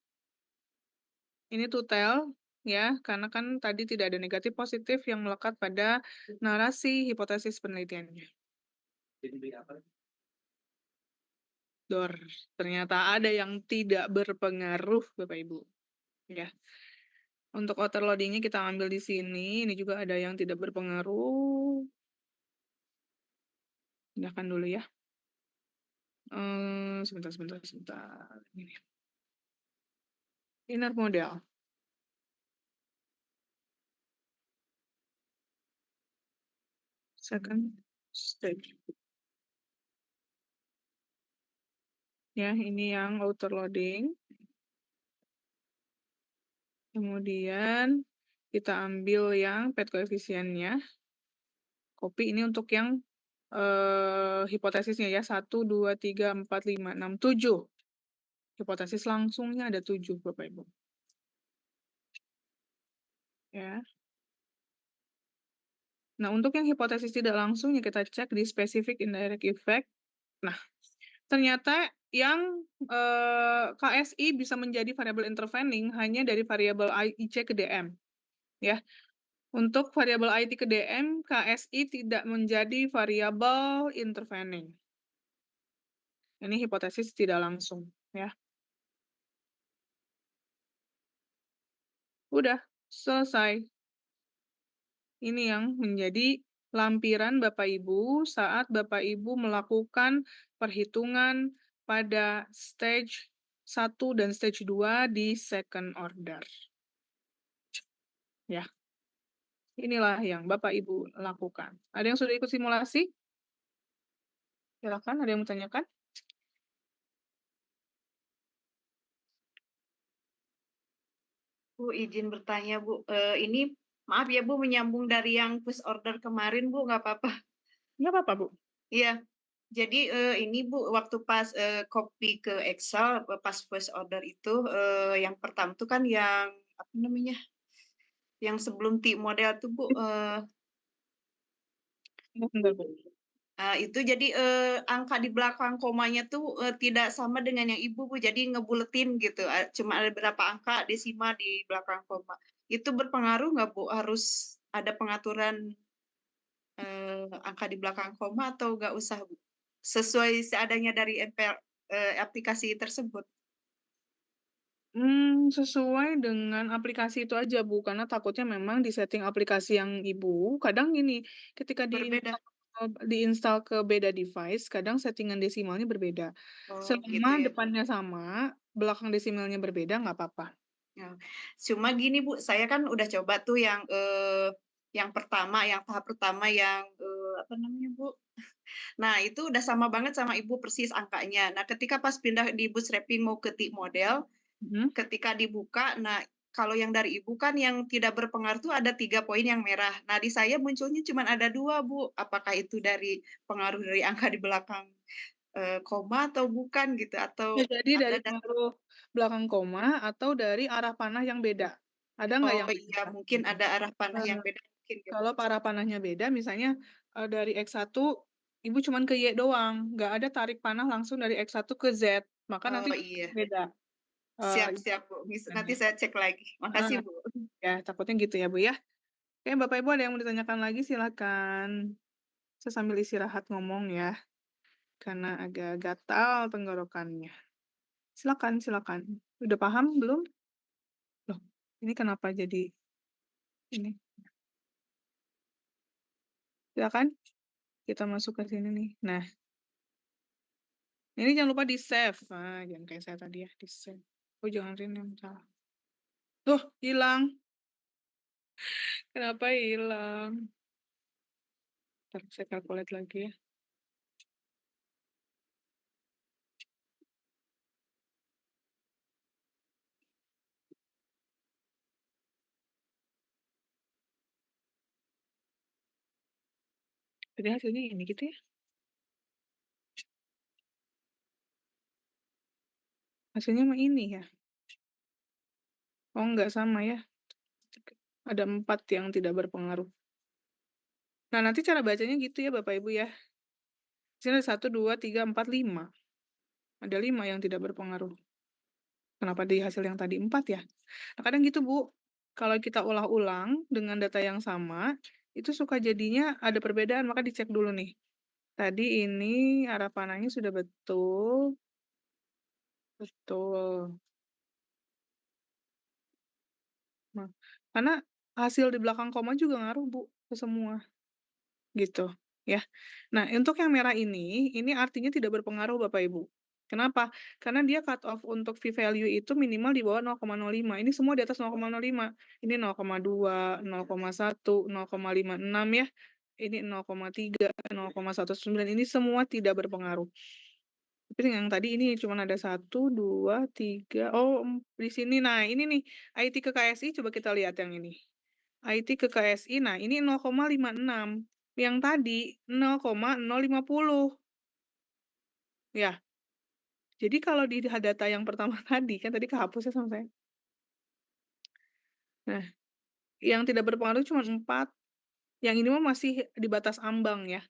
Ini tutel ya, karena kan tadi tidak ada negatif positif yang melekat pada narasi hipotesis penelitiannya. Dor, ternyata ada yang tidak berpengaruh Bapak Ibu. Ya. Untuk outer loading-nya kita ambil di sini, ini juga ada yang tidak berpengaruh. Pindahkan dulu ya. Sebentar. Ini. Inner model. Second stage. Ya, ini yang outer loading. Kemudian kita ambil yang pad koefisiennya. Copy ini untuk yang hipotesisnya ya. 1, 2, 3, 4, 5, 6, 7. Hipotesis langsungnya ada 7 Bapak Ibu. Ya. Nah, untuk yang hipotesis tidak langsungnya kita cek di specific indirect effect. Nah, ternyata yang KSI bisa menjadi variabel intervening hanya dari variabel IC ke DM. Ya. Untuk variabel IT ke DM, KSI tidak menjadi variabel intervening. Ini hipotesis tidak langsung, ya. Udah, selesai. Ini yang menjadi lampiran Bapak Ibu saat Bapak Ibu melakukan perhitungan pada stage 1 dan stage 2 di second order. Ya. Inilah yang Bapak Ibu lakukan. Ada yang sudah ikut simulasi? Silakan, ada yang mau tanyakan? Bu, izin bertanya, Bu. Ini maaf ya, Bu, menyambung dari yang first order kemarin, Bu, nggak apa-apa. Nggak apa-apa, Bu. Iya. Jadi ini Bu, waktu pas copy ke Excel pas first order itu yang pertama tuh kan yang apa namanya? Yang sebelum T model tuh Bu, Bentar, Bu. itu jadi angka di belakang komanya tuh tidak sama dengan yang Ibu Bu, jadi ngebuletin gitu, cuma ada berapa angka desimal di belakang koma. Itu berpengaruh nggak Bu? Harus ada pengaturan angka di belakang koma atau nggak usah Bu? Sesuai seadanya dari aplikasi tersebut? Sesuai dengan aplikasi itu aja, Bu, karena takutnya memang di setting aplikasi yang Ibu, kadang gini, ketika Berbeda? diinstal ke beda device, kadang settingan desimalnya berbeda. Oh gitu Selama ya. depannya sama, belakang desimalnya berbeda, nggak apa-apa. Ya. Cuma gini Bu, saya kan udah coba tuh yang pertama, yang tahap pertama yang, apa namanya Bu, nah itu udah sama banget sama Ibu persis angkanya. Nah ketika pas pindah di bootstrapping mau ke T model, Mhm. ketika dibuka, nah kalau yang dari Ibu kan yang tidak berpengaruh tuh ada 3 poin yang merah. Nah di saya munculnya cuma ada 2 Bu, apakah itu dari pengaruh dari angka di belakang, koma atau bukan gitu, Bisa atau jadi ada dari pengaruh belakang koma atau dari arah panah yang beda. Ada nggak oh yang iya beda? mungkin ada arah panah yang Eee, beda mungkin ya Bu. Kalau arah panahnya beda, misalnya dari X1, Ibu cuman ke Y doang, nggak ada tarik panah langsung dari X1 ke Z, maka nanti Oh iya. beda. Siap Eee, siap, Bu. Nanti Hitungannya. saya cek lagi. Heeh, Makasih, Bu. ya takutnya gitu ya, Bu, ya. Oke, Bapak Ibu ada yang mau ditanyakan lagi silakan. Saya sambil istirahat ngomong ya, karena agak gatal tenggorokannya. Silakan. Udah paham belum? Loh, ini kenapa jadi ini? Silakan, kita masuk ke sini nih. Nah, ini jangan lupa di-save. Nah, jangan kayak saya tadi ya, di-save. Oh, jangan rename, salah. Tuh, hilang. Kenapa hilang? Ntar saya calculate lagi ya. Jadi hasilnya ini gitu ya. Hasilnya mah ini ya? Oh enggak, sama ya. Ada 4 yang tidak berpengaruh. Nah, nanti cara bacanya gitu ya Bapak Ibu ya. Di sini ada 1, 2, 3, 4, 5. Ada 5 yang tidak berpengaruh. Kenapa di hasil yang tadi 4 ya? Nah, kadang gitu Bu, kalau kita ulang-ulang dengan data yang sama, itu suka jadinya ada perbedaan, maka dicek dulu nih. Tadi ini arah panahnya sudah betul, betul. Nah, karena hasil di belakang koma juga ngaruh Bu, ke semua, gitu, ya. Nah, untuk yang merah ini artinya tidak berpengaruh Bapak Ibu. Kenapa? Karena dia cut off untuk p-value itu minimal di bawah 0,05, ini semua di atas 0,05. Ini 0,2, 0,1, 0,56 ya, ini 0,3, 0,19, ini semua tidak berpengaruh. Tapi yang tadi ini cuman ada 1, 2, 3, oh, di sini. Nah, ini nih, IT ke KSI coba kita lihat yang ini. IT ke KSI, nah ini 0,56, yang tadi 0,050. Ya, jadi kalau di data yang pertama tadi, kan tadi kehapus ya sama saya. Nah, yang tidak berpengaruh cuma 4, yang ini mah masih di batas ambang ya.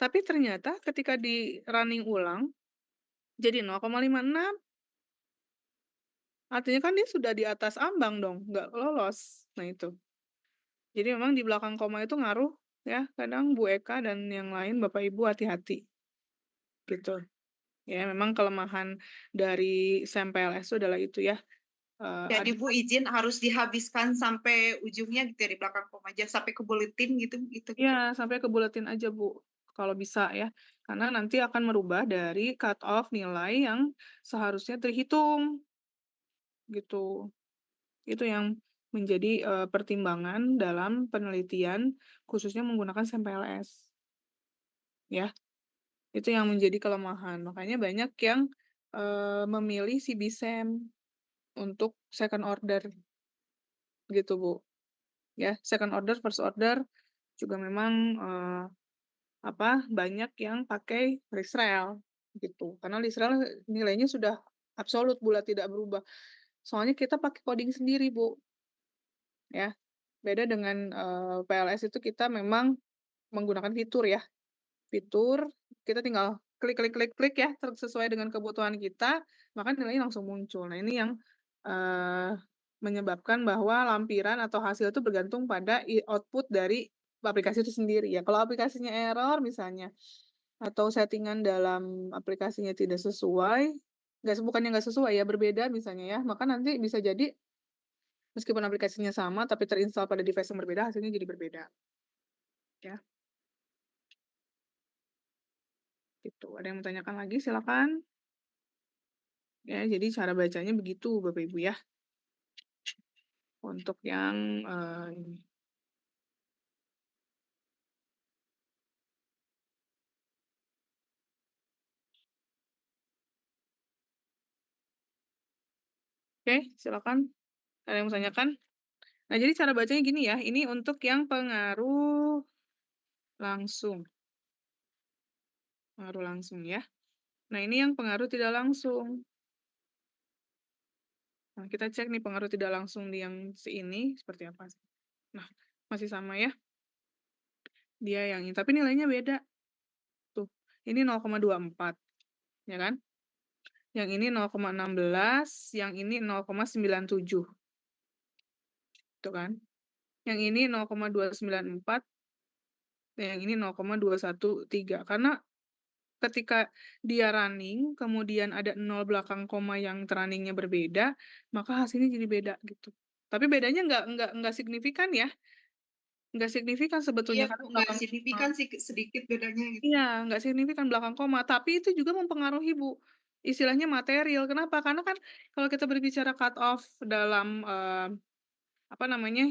Tapi ternyata ketika di running ulang, jadi 0,56, artinya kan dia sudah di atas ambang dong, nggak lolos. Nah itu. Jadi memang di belakang koma itu ngaruh ya, kadang Bu Eka dan yang lain Bapak Ibu hati-hati, gitu. Ya memang kelemahan dari SEM PLS itu adalah itu ya, Jadi ada Bu izin harus dihabiskan sampai ujungnya gitu ya, di belakang koma aja, sampai ke buletin gitu gitu? ya sampai ke buletin aja Bu, kalau bisa ya. Karena nanti akan merubah dari cut off nilai yang seharusnya terhitung, gitu. Itu yang menjadi, pertimbangan dalam penelitian khususnya menggunakan SEM PLS, ya. Itu yang menjadi kelemahan. Makanya banyak yang, memilih si BSEM untuk second order, gitu Bu, ya. Second order, first order juga memang, banyak yang pakai list rel, gitu. Karena list rel nilainya sudah absolut bulat tidak berubah. Soalnya kita pakai coding sendiri Bu, ya. Beda dengan, PLS itu kita memang menggunakan fitur ya. Fitur, kita tinggal klik klik klik klik ya, sesuai dengan kebutuhan kita, maka nilainya langsung muncul. Nah, ini yang, eee, menyebabkan bahwa lampiran atau hasil itu bergantung pada output dari aplikasi itu sendiri ya. Kalau aplikasinya error misalnya, atau settingan dalam aplikasinya tidak sesuai, bukannya nggak sesuai ya, berbeda misalnya ya, maka nanti bisa jadi meskipun aplikasinya sama, tapi terinstall pada device yang berbeda, hasilnya jadi berbeda, ya. Gitu. Ada yang mau tanyakan lagi silakan. Ya, jadi cara bacanya begitu Bapak Ibu ya, untuk yang, ini. Oke, silakan. Ada yang mau tanyakan? Nah, jadi cara bacanya gini ya, ini untuk yang langsung pengaruh langsung ya. Nah, ini yang pengaruh tidak langsung. Nah, kita cek nih pengaruh tidak langsung di yang si ini seperti apa sih. Nah, masih sama ya, dia yang ini, tapi nilainya beda. Tuh, ini 0,24, ya kan? Yang ini 0,16, yang ini 0,97, tuh kan? Yang ini 0,294, yang ini 0,213. Karena ketika dia running, kemudian ada 0 belakang koma yang runningnya berbeda, maka hasilnya jadi beda gitu. Tapi bedanya nggak signifikan ya, nggak signifikan Iya sebetulnya Bu, karena nggak belakang koma. signifikan sih, sedikit bedanya gitu. Iya, nggak signifikan belakang koma, tapi itu juga mempengaruhi Bu, istilahnya material. Kenapa? Karena kan kalau kita berbicara cut off dalam,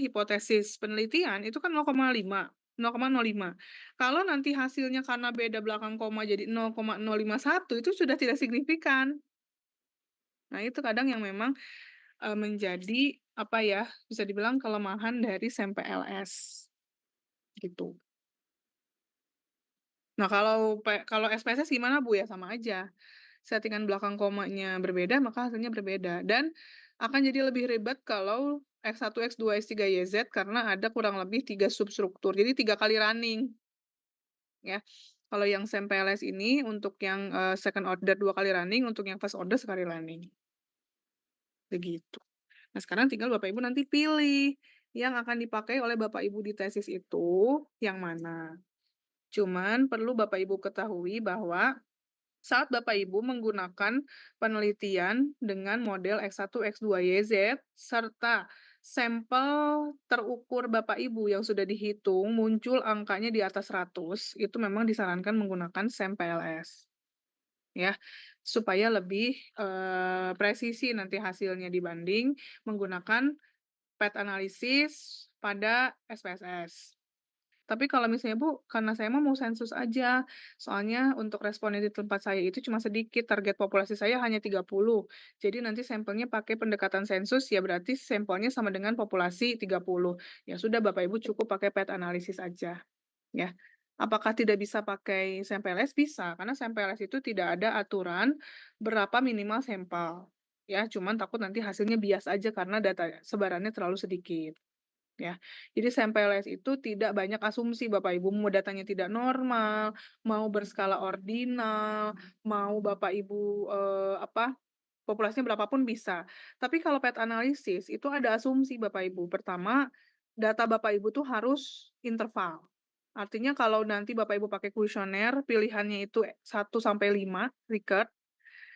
hipotesis penelitian itu kan 0,5, 0,05. Kalau nanti hasilnya karena beda belakang koma jadi 0,051 itu sudah tidak signifikan. Nah, itu kadang yang memang, menjadi, bisa dibilang kelemahan dari SEM-PLS, gitu. Nah, kalau SPSS gimana Bu? Ya sama aja. settingan belakang komanya berbeda, maka hasilnya berbeda. Dan akan jadi lebih ribet kalau X1, X2, X3, YZ karena ada kurang lebih 3 substruktur. Jadi 3 kali running, ya. Kalau yang SEM-PLS ini untuk yang, second order 2 kali running, untuk yang first order sekali running. Begitu. Nah, sekarang tinggal Bapak Ibu nanti pilih yang akan dipakai oleh Bapak Ibu di tesis itu yang mana. Cuman perlu Bapak Ibu ketahui bahwa saat Bapak Ibu menggunakan penelitian dengan model X1, X2, YZ, serta sampel terukur Bapak Ibu yang sudah dihitung muncul angkanya di atas 100, itu memang disarankan menggunakan SEM-PLS. Ya, supaya lebih, presisi nanti hasilnya dibanding menggunakan PET analisis pada SPSS. Tapi kalau misalnya, "Bu, karena saya mah mau sensus aja, soalnya untuk responden di tempat saya itu cuma sedikit, target populasi saya hanya 30. Jadi nanti sampelnya pakai pendekatan sensus, ya berarti sampelnya sama dengan populasi 30." Ya sudah Bapak Ibu cukup pakai PET analisis aja, ya. Apakah tidak bisa pakai SEM-PLS? Bisa, karena SEM-PLS itu tidak ada aturan berapa minimal sampel, ya, cuman takut nanti hasilnya bias aja karena data sebarannya terlalu sedikit. Ya, jadi SEM-PLS itu tidak banyak asumsi Bapak Ibu, mau datanya tidak normal, mau berskala ordinal, mau Bapak Ibu, populasinya berapapun bisa. Tapi kalau PET analisis itu ada asumsi Bapak Ibu. Pertama, data Bapak Ibu tuh harus interval. Artinya kalau nanti Bapak Ibu pakai kuesioner, pilihannya itu 1 sampai 5 Likert,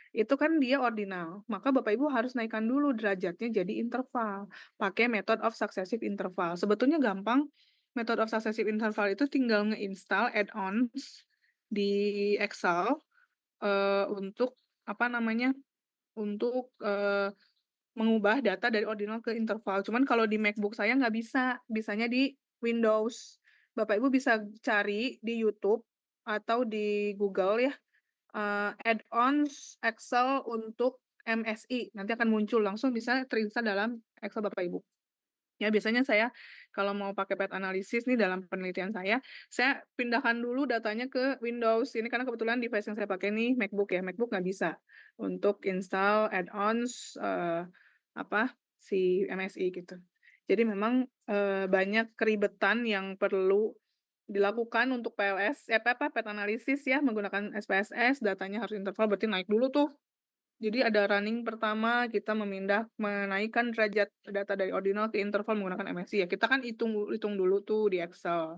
itu kan dia ordinal, maka Bapak Ibu harus naikkan dulu derajatnya jadi interval, pakai method of successive interval. Sebetulnya gampang, method of successive interval itu tinggal nge-install add-ons di Excel, untuk apa namanya, untuk, mengubah data dari ordinal ke interval. Cuman kalau di MacBook saya nggak bisa, bisanya di Windows. Bapak Ibu bisa cari di YouTube atau di Google ya, add-ons Excel untuk MSI, nanti akan muncul langsung bisa terinstall dalam Excel Bapak Ibu. Ya biasanya saya kalau mau pakai PET analisis nih dalam penelitian saya pindahkan dulu datanya ke Windows. Ini karena kebetulan device yang saya pakai nih MacBook ya, MacBook nggak bisa untuk install add-ons, si MSI gitu. Jadi memang, banyak keribetan yang perlu dilakukan untuk PET analisis ya menggunakan SPSS, datanya harus interval berarti naik dulu tuh. Jadi ada running pertama, kita menaikkan derajat data dari ordinal ke interval menggunakan MSI ya. Kita kan hitung hitung dulu tuh di Excel.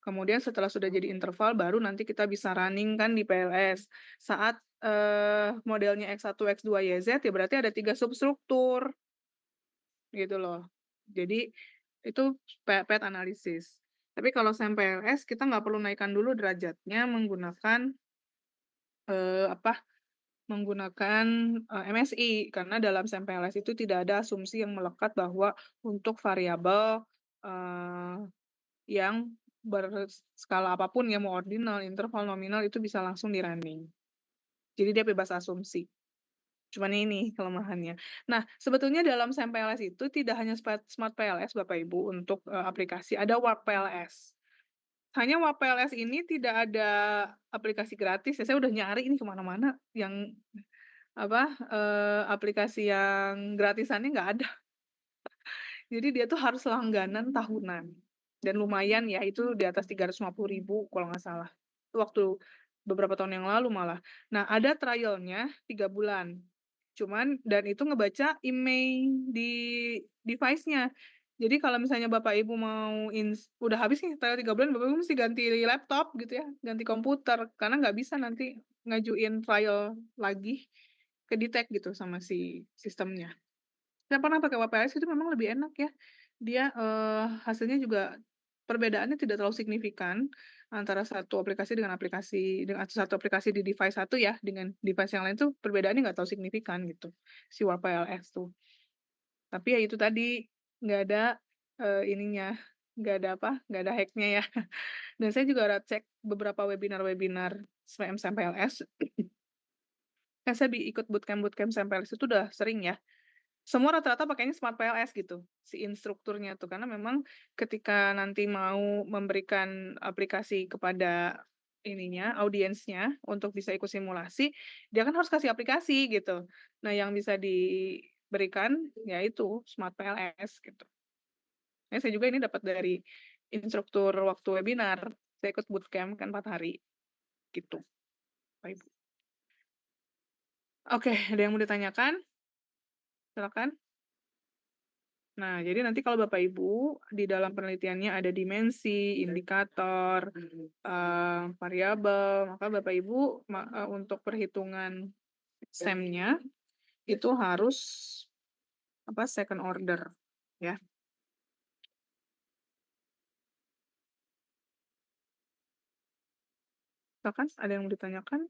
Kemudian setelah sudah jadi interval baru nanti kita bisa running kan di PLS. Saat, modelnya X1, X2, YZ ya berarti ada 3 substruktur, gitu loh. Jadi itu PET analisis. Tapi kalau SEM-PLS kita nggak perlu naikkan dulu derajatnya menggunakan, eee, apa menggunakan, MSI, karena dalam SEM-PLS itu tidak ada asumsi yang melekat bahwa untuk variabel, eee, yang berskala apapun ya, mau ordinal, interval, nominal, itu bisa langsung di-running. Jadi dia bebas asumsi. Cuman ini kelemahannya. Nah, sebetulnya dalam SEM-PLS itu tidak hanya Smart PLS Bapak Ibu untuk, aplikasi, ada Warp PLS. Hanya Warp PLS ini tidak ada aplikasi gratis ya, saya udah nyari ini ke mana-mana yang aplikasi yang gratisannya nggak ada. Jadi dia tuh harus langganan tahunan, dan lumayan ya, itu di atas 350.000 kalau nggak salah. Itu waktu beberapa tahun yang lalu malah. Nah, ada trial-nya 3 bulan. Cuman dan itu ngebaca email di device-nya. Jadi kalau misalnya Bapak Ibu mau udah habis nih trial 3 bulan, Bapak Ibu mesti ganti laptop gitu ya, ganti komputer, karena nggak bisa nanti ngajuin trial lagi, ke-detect gitu sama si sistemnya. Saya pernah pakai WPS itu memang lebih enak ya. Dia, hasilnya juga perbedaannya tidak terlalu signifikan antara satu aplikasi di device satu ya, dengan device yang lain tuh perbedaannya nggak terlalu signifikan gitu, si WPLS tuh. Tapi ya itu tadi, nggak ada, ininya, nggak ada hack-nya ya. Dan saya juga udah cek beberapa webinar-webinar SNMPLS, kan saya ikut bootcamp-bootcamp SNMPLS itu udah sering ya. Semua rata-rata pakainya Smart PLS gitu, si instrukturnya tuh. Karena memang ketika nanti mau memberikan aplikasi kepada audiensnya untuk bisa ikut simulasi, dia kan harus kasih aplikasi gitu. Nah, yang bisa diberikan yaitu Smart PLS gitu. Saya juga ini dapat dari instruktur waktu webinar, saya ikut bootcamp kan 4 hari, gitu, Bapak Ibu. Oke, ada yang mau ditanyakan? Silakan. Nah, jadi nanti kalau Bapak Ibu di dalam penelitiannya ada dimensi, indikator, variabel, maka Bapak Ibu untuk perhitungan SEM-nya itu harus second order ya. Silakan, ada yang mau ditanyakan?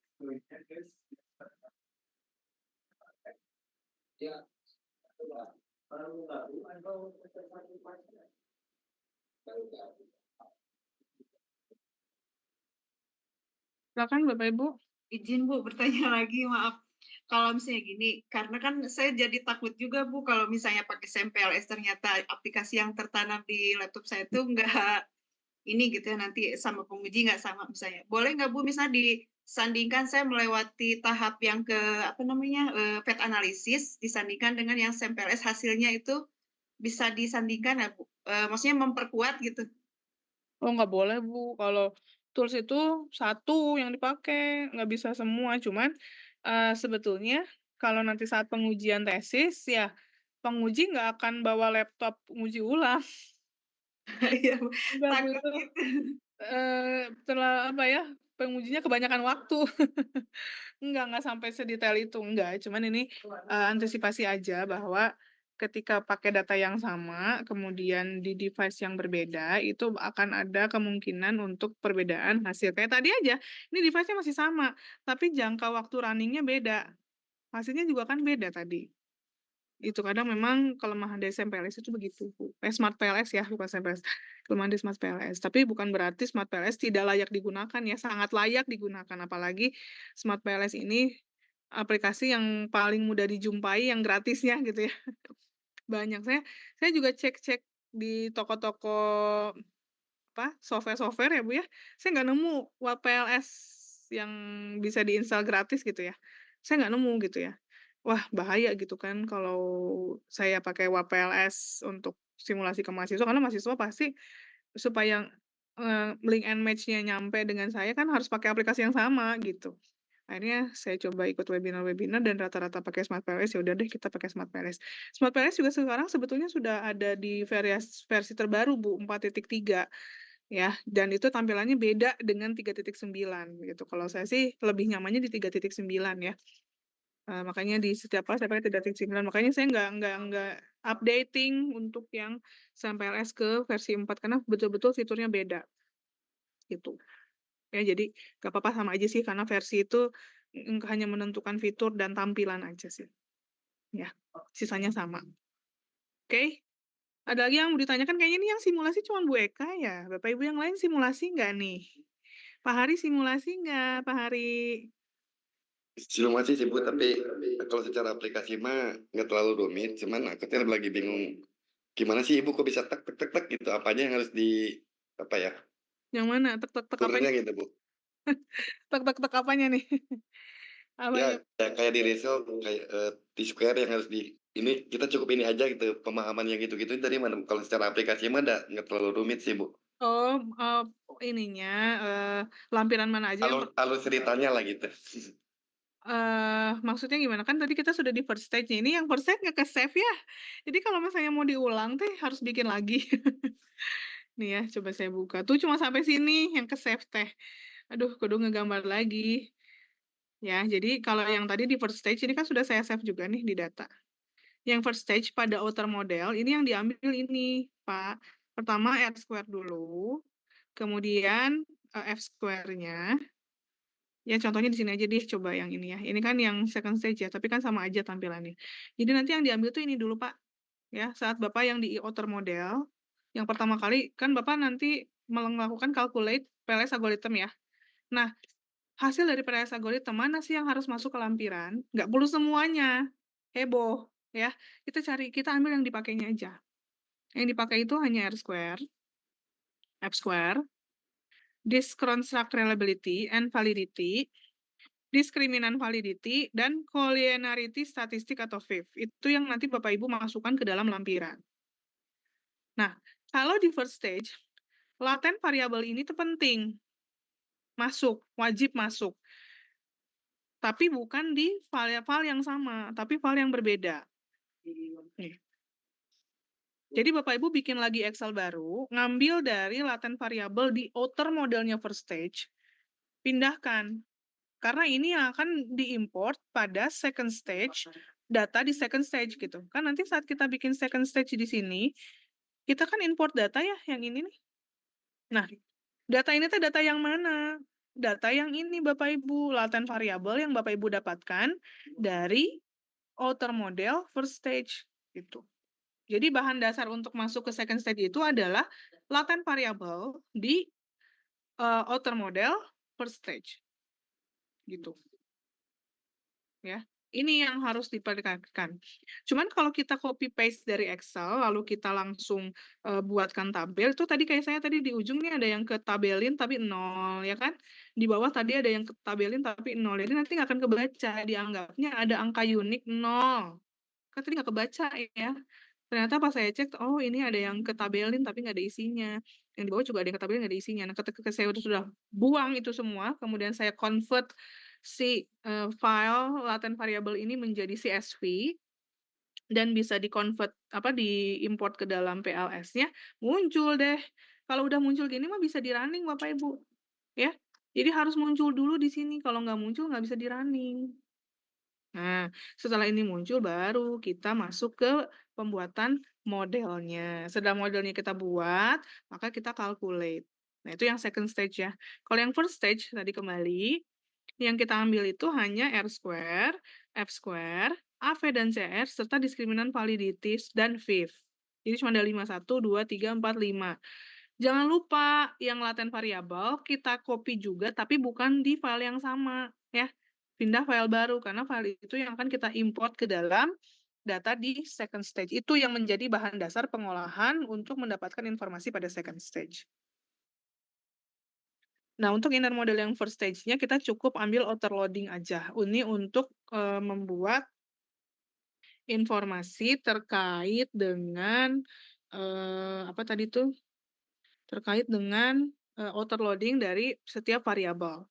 Silakan Bapak Ibu. Izin Bu bertanya lagi, maaf. Kalau misalnya gini, karena kan saya jadi takut juga Bu kalau misalnya pakai SEM-PLS ternyata aplikasi yang tertanam di laptop saya itu enggak ini gitu ya, nanti sama penguji nggak sama misalnya. Boleh nggak Bu misalnya disandingkan saya melewati tahap yang ke apa namanya, PET analisis disandingkan dengan yang SEM-PLS hasilnya itu bisa disandingkan nggak Bu? Maksudnya memperkuat gitu. Oh, nggak boleh, Bu. Kalau tools itu satu yang dipakai, nggak bisa semua. Cuman, sebetulnya kalau nanti saat pengujian tesis, ya penguji nggak akan bawa laptop nguji ulang. Iya Bu, Enggak, Bu, takut itu, gitu. pengujinya kebanyakan waktu. Enggak sampai sedetail itu, enggak. Cuman ini, antisipasi aja bahwa ketika pakai data yang sama, kemudian di device yang berbeda, itu akan ada kemungkinan untuk perbedaan hasil. Kayak tadi aja, ini device-nya masih sama, tapi jangka waktu running-nya beda. Hasilnya juga kan beda tadi. Itu kadang memang kelemahan dari SEM-PLS itu begitu, Bu. Smart PLS ya, bukan SEM-PLS. Kelemahan di Smart PLS. Tapi bukan berarti Smart PLS tidak layak digunakan ya, sangat layak digunakan. Apalagi Smart PLS ini aplikasi yang paling mudah dijumpai, yang gratisnya gitu ya. Banyak. Saya juga cek-cek di toko-toko software-software ya, Bu, ya. Saya nggak nemu WPLS yang bisa diinstal gratis gitu ya. Saya nggak nemu gitu ya. Wah, bahaya gitu kan kalau saya pakai WPLS untuk simulasi ke mahasiswa, karena mahasiswa pasti supaya, link and match-nya nyampe dengan saya kan harus pakai aplikasi yang sama gitu. Akhirnya saya coba ikut webinar-webinar dan rata-rata pakai Smart PLS, ya udah deh kita pakai Smart PLS. Smart PLS juga sekarang sebetulnya sudah ada di versi terbaru, Bu, 4.3 ya, dan itu tampilannya beda dengan 3.9 gitu. Kalau saya sih lebih nyamannya di 3.9 ya. Makanya di setiap kelas saya pakai 3.9, makanya saya nggak updating untuk yang SMPLS ke versi 4 karena betul-betul fiturnya beda, gitu. Ya jadi nggak apa-apa, sama aja sih karena versi itu, hanya menentukan fitur dan tampilan aja sih, ya. Sisanya sama. Oke, ada lagi yang mau ditanyakan? Kayaknya ini yang simulasi cuma Bu Eka ya? Bapak Ibu yang lain simulasi nggak nih? Pak Hari simulasi nggak, Pak Hari? Simulasi sih Bu, tapi kalau secara aplikasi mah nggak terlalu rumit, cuman aku tuh lagi bingung gimana sih Ibu kok bisa tek tek tek tek gitu, apa aja yang harus di apa ya, Yang mana? Tek tek tek apanya? turunnya gitu Bu. Tek tek tek apanya nih? Apanya? Ya kayak di result kayak T-square yang harus di ini kita cukup ini aja gitu pemahaman yang gitu-gitu dari mana Bu? Kalau secara aplikasi mah nggak terlalu rumit sih Bu. Oh, ininya, lampiran mana aja yang Alur alur ceritanya lah gitu. maksudnya gimana? Kan tadi kita sudah di first stage, ini yang first stage nggak ke-save ya. Jadi kalau misalnya mau diulang teh harus bikin lagi. Nih ya, coba saya buka. Tuh cuma sampai sini yang ke-save teh. Aduh, kudu ngegambar lagi. Ya, jadi kalau yang tadi di first stage ini kan sudah saya save juga nih di data. Yang first stage pada outer model ini yang diambil ini, Pak. Pertama R square dulu, kemudian, F square-nya. Ya contohnya di sini aja deh, coba yang ini ya. Ini kan yang second stage ya, tapi kan sama aja tampilannya. Jadi nanti yang diambil tuh ini dulu, Pak. Ya, saat Bapak yang di outer model, yang pertama kali kan Bapak nanti melakukan calculate PLS algorithm ya. Nah, hasil dari PLS algorithm mana sih yang harus masuk ke lampiran? Nggak perlu semuanya. Heboh, ya. Kita ambil yang dipakainya aja. Yang dipakai itu hanya R square, F square, disconstruct reliability and validity, diskriminan validity, dan collinearity statistik atau VIV. Itu yang nanti Bapak Ibu masukkan ke dalam lampiran. Nah, kalau di first stage, latent variable ini tuh penting. Masuk, wajib masuk. Tapi bukan di file yang sama, tapi file yang berbeda. Nih. Jadi Bapak Ibu bikin lagi Excel baru, ngambil dari latent variable di outer modelnya first stage, pindahkan. Karena ini yang akan diimport pada second stage, data di second stage gitu. Kan nanti saat kita bikin second stage di sini, kita kan import data ya, yang ini nih. Nah, data ini tuh data yang mana? Data yang ini Bapak Ibu, latent variable yang Bapak Ibu dapatkan dari outer model first stage gitu. Jadi bahan dasar untuk masuk ke second stage itu adalah latent variable di outer model first stage. Gitu. Ya. Ini yang harus diperhatikan. Cuman kalau kita copy paste dari Excel lalu kita langsung buatkan tabel, itu tadi kayak saya tadi di ujung nih ada yang ketabelin tapi 0 ya kan? Di bawah tadi ada yang ketabelin tapi 0. Jadi nanti nggak akan kebaca, dianggapnya ada angka unik 0. Kan tadi nggak kebaca ya. Ternyata pas saya cek, oh ini ada yang ketabelin tapi nggak ada isinya. Yang di bawah juga ada yang ketabelin nggak ada isinya. Nah, ketika saya sudah buang itu semua, kemudian saya convert si file latent variable ini menjadi CSV, dan bisa di-convert, diimport ke dalam PLS-nya, muncul deh. Kalau udah muncul gini mah bisa di-running Bapak Ibu. Ya. Jadi harus muncul dulu di sini. Kalau nggak muncul nggak bisa di-running. Nah, setelah ini muncul baru kita masuk ke pembuatan modelnya. Setelah modelnya kita buat, maka kita calculate. Nah, itu yang second stage ya. Kalau yang first stage tadi kembali, yang kita ambil itu hanya R², F², AV dan CR, serta diskriminan validity dan VIV. Jadi cuma ada 5, 1, 2, 3, 4, 5. Jangan lupa yang latent variable kita copy juga, tapi bukan di file yang sama. Ya, pindah file baru, karena file itu yang akan kita import ke dalam data di second stage. Itu yang menjadi bahan dasar pengolahan untuk mendapatkan informasi pada second stage. Nah, untuk inner model yang first stage-nya kita cukup ambil outer loading aja. Ini untuk membuat informasi terkait dengan apa tadi tuh? Terkait dengan outer loading dari setiap variabel.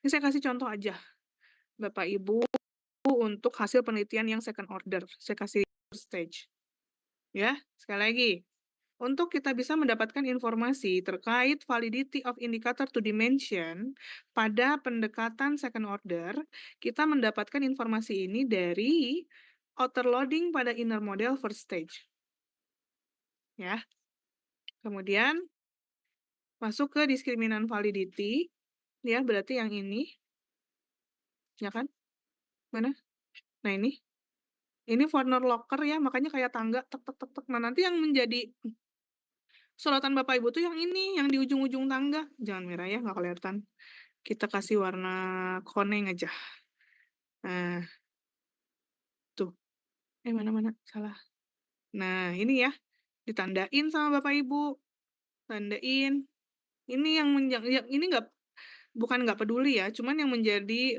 Ini saya kasih contoh aja, Bapak Ibu, untuk hasil penelitian yang second order. Saya kasih first stage. Ya, sekali lagi. Untuk kita bisa mendapatkan informasi terkait validity of indicator to dimension pada pendekatan second order, kita mendapatkan informasi ini dari outer loading pada inner model first stage. Ya. Kemudian masuk ke diskriminan validity, ya berarti yang ini, ya kan? Mana? Nah ini. Ini corner locker ya, makanya kayak tangga, tek tek tek tek. Nah nanti yang menjadi sorotan Bapak Ibu tuh yang ini, yang di ujung-ujung tangga. Jangan merah ya, nggak kelihatan. Kita kasih warna koneng aja. Nah, tuh. Mana-mana, salah. Nah, ini ya, ditandain sama Bapak Ibu. Tandain. Ini yang ini bukan nggak peduli ya, cuman yang menjadi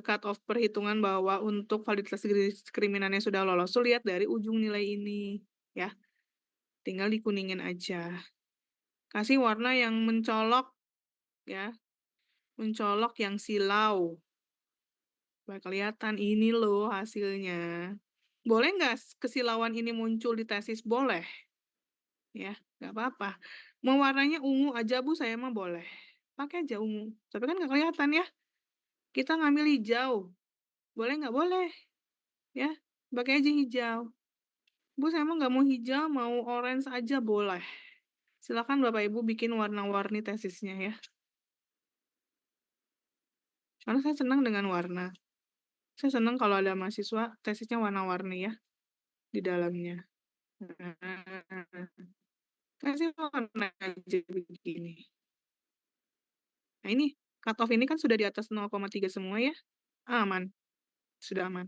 cut off perhitungan bahwa untuk validitas diskriminannya sudah lolos, tuh lihat dari ujung nilai ini, ya. Tinggal dikuningin aja. Kasih warna yang mencolok, ya. Mencolok yang silau. Supaya kelihatan, ini loh hasilnya. Boleh nggak kesilauan ini muncul di tesis? Boleh. Ya, nggak apa-apa. Mau warnanya ungu aja Bu, saya mah boleh. Pakai aja ungu. Tapi kan nggak kelihatan ya. Kita ngambil hijau. Boleh nggak? Boleh. Ya, pakai aja hijau. Bu, saya mah nggak mau hijau, mau orange aja boleh. Silakan Bapak Ibu bikin warna-warni tesisnya ya. Karena saya senang dengan warna. Saya senang kalau ada mahasiswa tesisnya warna-warni ya di dalamnya. Kasih warna aja begini. Nah ini, cut off ini kan sudah di atas 0,3 semua ya. Aman. Sudah aman.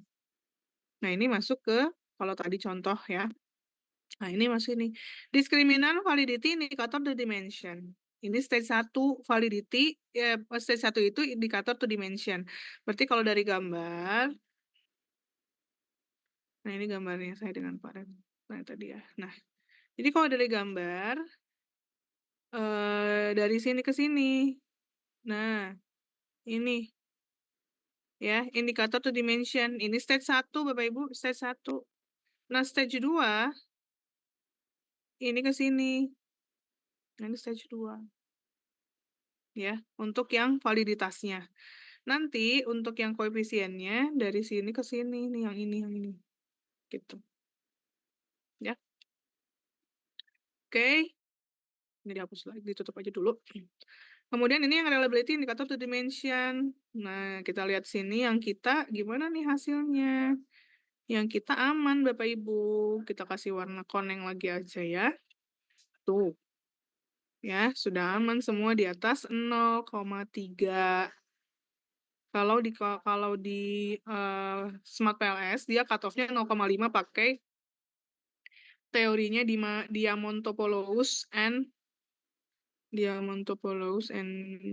Nah ini masuk ke, kalau tadi contoh ya. Nah ini masuk ini. Diskriminan validity indicator the dimension. Ini stage 1 validity, stage 1 itu indikator to dimension. Berarti kalau dari gambar, nah ini gambarnya saya dengan Pak Rem. Nah tadi ya. Nah, jadi kalau dari gambar, dari sini ke sini. Nah, ini ya, indikator to dimension. Ini stage 1 Bapak Ibu, stage 1. Nah, stage 2 ini ke sini. Nah, ini stage 2. Ya, untuk yang validitasnya. Nanti untuk yang koefisiennya dari sini ke sini nih, yang ini. Gitu. Ya. Oke. Ini dihapus lagi, ditutup aja dulu. Kemudian ini yang reliability indicator to dimension. Nah, kita lihat sini yang kita gimana nih hasilnya. Yang kita aman Bapak Ibu. Kita kasih warna koneng lagi aja ya. Tuh. Ya, sudah aman semua di atas 0,3. Kalau di Smart PLS dia cutoff-nya 0,5 pakai teorinya Diamantopoulos and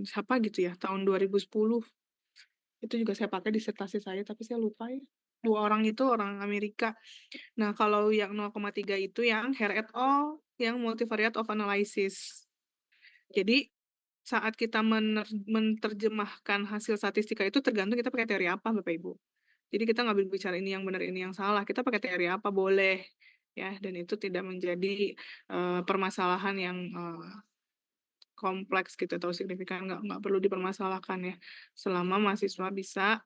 siapa gitu ya, tahun 2010. Itu juga saya pakai disertasi saya, tapi saya lupa ya. 2 orang itu orang Amerika. Nah, kalau yang 0,3 itu yang Hare et al, yang multivariate of analysis. Jadi, saat kita menerjemahkan hasil statistika itu tergantung kita pakai teori apa, Bapak Ibu. Jadi kita nggak berbicara ini yang benar, ini yang salah. Kita pakai teori apa boleh, ya. Dan itu tidak menjadi permasalahan yang kompleks gitu atau signifikan, nggak perlu dipermasalahkan ya. Selama mahasiswa bisa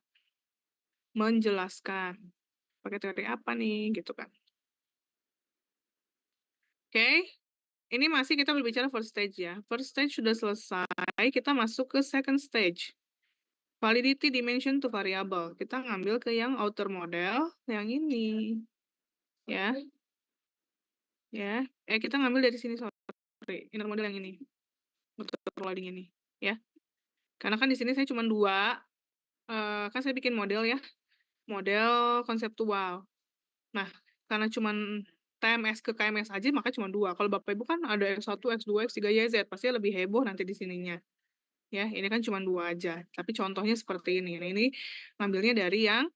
menjelaskan pakai teori apa nih gitu kan. Oke, ini masih kita berbicara first stage ya. First stage sudah selesai, kita masuk ke second stage. Validity dimension to variable. Kita ngambil ke yang outer model, yang ini. Ya. Ya. Kita ngambil dari sini, sorry. Inner model yang ini. Outer loading ini. Ya. Karena kan di sini saya cuma 2. Kan saya bikin model ya. Model konseptual. Nah, karena cuman TMS ke KMS aja maka cuma 2. Kalau Bapak Ibu kan ada X1, X2, X3, YZ, pasti lebih heboh nanti di sininya. Ya, ini kan cuma 2 aja. Tapi contohnya seperti ini. Nah, ini ngambilnya dari yang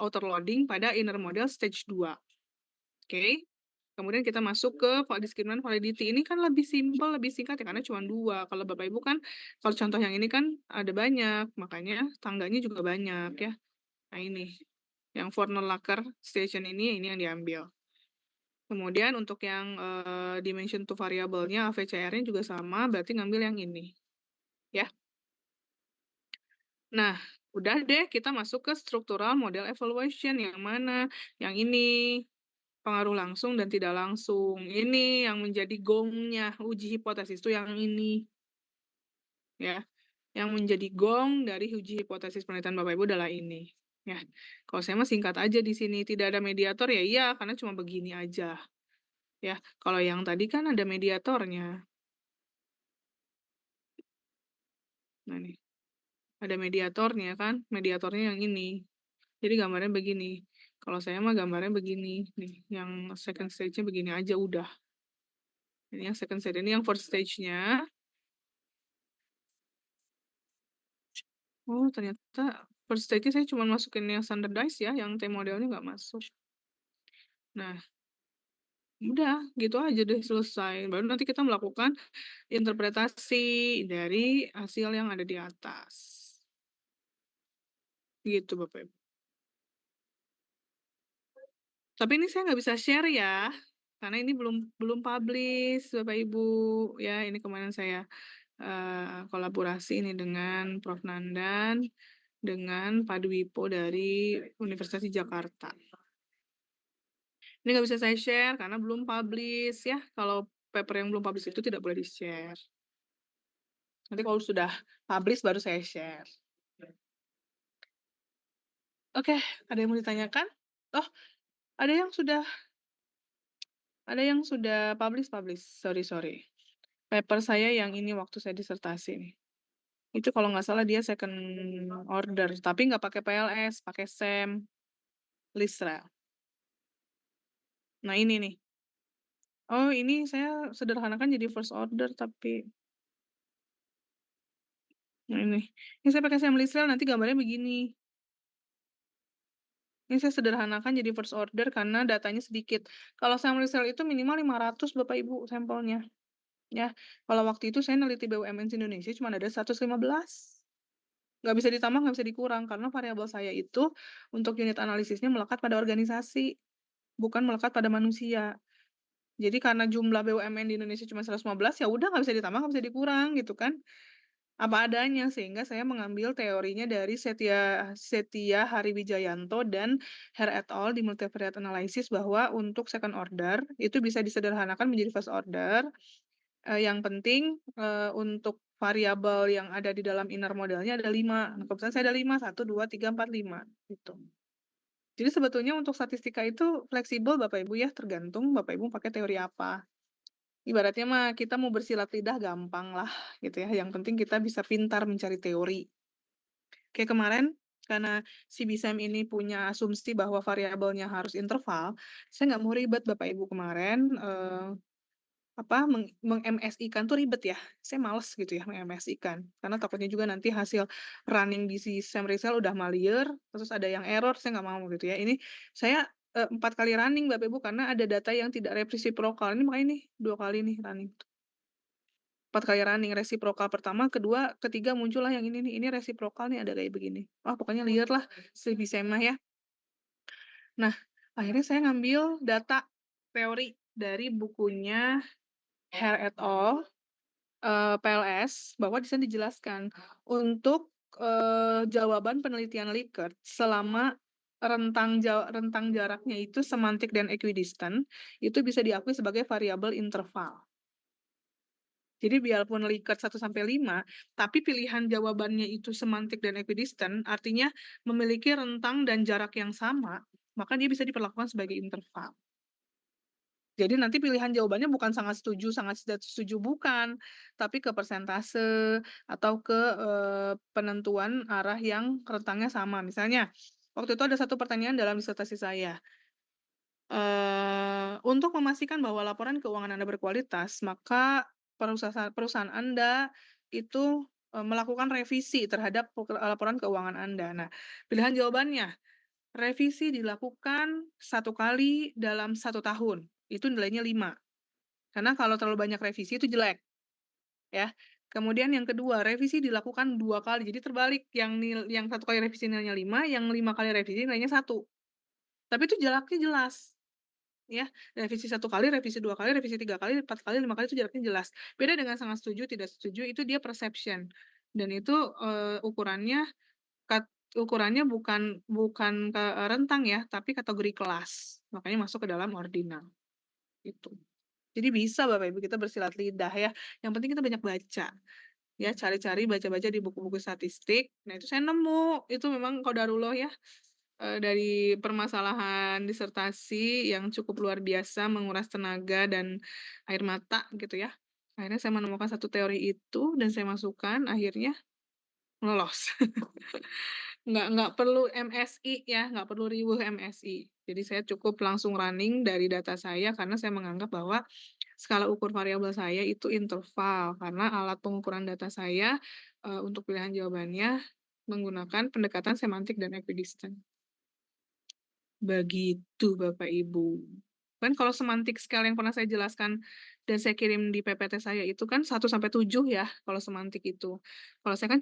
outer loading pada inner model stage 2. Oke. Kemudian kita masuk ke diskriminan validity. Ini kan lebih simpel, lebih singkat ya karena cuma 2. Kalau Bapak Ibu kan kalau contoh yang ini kan ada banyak, makanya tangganya juga banyak ya. Nah, ini. Yang Fornell-Lacker station ini yang diambil. Kemudian untuk yang dimension to variable-nya AVCR-nya juga sama, berarti ngambil yang ini. Ya. Nah, udah deh kita masuk ke structural model evaluation. Yang mana? Yang ini. Pengaruh langsung dan tidak langsung. Ini yang menjadi gongnya uji hipotesis itu yang ini. Ya. Yang menjadi gong dari uji hipotesis penelitian Bapak Ibu adalah ini. Ya. Kalau saya mah singkat aja di sini, tidak ada mediator ya iya karena cuma begini aja. Ya, kalau yang tadi kan ada mediatornya. Nah nih, ada mediatornya kan, mediatornya yang ini. Jadi gambarnya begini. Kalau saya mah gambarnya begini nih, yang second stage-nya begini aja udah. Ini yang second stage, ini yang first stage-nya. Oh, ternyata first stage-nya saya cuma masukin yang standardized ya, yang T-modelnya nggak masuk. Nah, udah gitu aja deh selesai. Baru nanti kita melakukan interpretasi dari hasil yang ada di atas. Gitu Bapak Ibu. Tapi ini saya nggak bisa share ya, karena ini belum publish Bapak Ibu ya. Ini kemarin saya kolaborasi ini dengan Prof. Nandan dengan Pak Dwipo dari Universitas di Jakarta. Ini nggak bisa saya share karena belum publish ya. Kalau paper yang belum publish itu tidak boleh di-share. Nanti kalau sudah publish baru saya share. Oke, ada yang mau ditanyakan? Oh, ada yang sudah publish. Sorry. Paper saya yang ini waktu saya disertasi nih. Itu kalau nggak salah dia second order, tapi nggak pakai PLS, pakai SEM, LISRA. Nah ini nih. Oh, ini saya sederhanakan jadi first order tapi. Nah ini saya pakai Sam Lisrel nanti gambarnya begini. Ini saya sederhanakan jadi first order karena datanya sedikit. Kalau Sam Lisrel itu minimal 500 Bapak Ibu sampelnya, ya. Kalau waktu itu saya neliti BUMN se-Indonesia cuma ada 115. Nggak bisa ditambah, nggak bisa dikurang, karena variabel saya itu untuk unit analisisnya melekat pada organisasi, bukan melekat pada manusia. Jadi karena jumlah BUMN di Indonesia cuma 115, ya udah nggak bisa ditambah, nggak bisa dikurang, gitu kan. Apa adanya, sehingga saya mengambil teorinya dari Setia Setia Hariwijayanto dan Her et al. Di multivariate analysis bahwa untuk second order, itu bisa disederhanakan menjadi first order, yang penting, untuk variabel yang ada di dalam inner modelnya ada 5. Nah, kebetulan saya ada 5, 1, 2, 3, 4, 5, gitu. Jadi sebetulnya untuk statistika itu fleksibel Bapak Ibu ya, tergantung Bapak Ibu pakai teori apa. Ibaratnya mah kita mau bersilat lidah gampang lah gitu ya, yang penting kita bisa pintar mencari teori. Kayak kemarin, karena si BISEM ini punya asumsi bahwa variabelnya harus interval, saya nggak mau ribet Bapak Ibu kemarin, meng-MSI-kan tuh ribet ya, saya males gitu ya meng-MSI-kan, karena takutnya juga nanti hasil running di si Sam Rizal udah malier, terus ada yang error, saya nggak mau gitu ya. Ini saya, 4 kali running Bapak Ibu, karena ada data yang tidak resiprokal, ini makanya nih 2 kali nih running. 4 kali running, resiprokal pertama, kedua, ketiga muncullah yang ini nih, ini resiprokal nih ada kayak begini. Pokoknya liar lah si BISEM mah ya. Nah, akhirnya saya ngambil data teori dari bukunya Her et al. PLS, bahwa di sana dijelaskan untuk, jawaban penelitian Likert selama rentang jaraknya itu semantik dan equidistant, itu bisa diakui sebagai variabel interval. Jadi biarpun Likert 1-5, tapi pilihan jawabannya itu semantik dan equidistant, artinya memiliki rentang dan jarak yang sama, maka dia bisa diperlakukan sebagai interval. Jadi nanti pilihan jawabannya bukan sangat setuju, sangat tidak setuju, bukan. Tapi ke persentase atau ke, penentuan arah yang rentangnya sama. Misalnya, waktu itu ada satu pertanyaan dalam disertasi saya, untuk memastikan bahwa laporan keuangan Anda berkualitas, maka perusahaan Anda itu, melakukan revisi terhadap laporan keuangan Anda. Nah, pilihan jawabannya, revisi dilakukan 1 kali dalam 1 tahun, itu nilainya 5. Karena kalau terlalu banyak revisi itu jelek, ya. Kemudian yang kedua, revisi dilakukan 2 kali, jadi terbalik, yang 1 kali revisi nilainya 5, yang 5 kali revisi nilainya 1. Tapi itu jaraknya jelas, ya. Revisi 1 kali, revisi 2 kali, revisi 3 kali, 4 kali, 5 kali itu jaraknya jelas. Beda dengan sangat setuju, tidak setuju, itu dia perception. Dan itu, ukurannya bukan rentang ya, tapi kategori kelas. Makanya masuk ke dalam ordinal, gitu. Jadi bisa Bapak Ibu kita bersilat lidah ya, yang penting kita banyak baca, ya cari-cari, baca-baca di buku-buku statistik. Nah itu saya nemu, itu memang qadarullah ya, dari permasalahan disertasi yang cukup luar biasa, menguras tenaga dan air mata gitu ya. Akhirnya saya menemukan satu teori itu dan saya masukkan, akhirnya lolos. Nggak perlu MSI ya, nggak perlu riweuh MSI. Jadi saya cukup langsung running dari data saya karena saya menganggap bahwa skala ukur variabel saya itu interval, karena alat pengukuran data saya, untuk pilihan jawabannya menggunakan pendekatan semantik dan equidistant. Begitu Bapak Ibu. Kan kalau semantik scale yang pernah saya jelaskan dan saya kirim di PPT saya itu kan 1-7 ya, kalau semantik itu. Kalau saya kan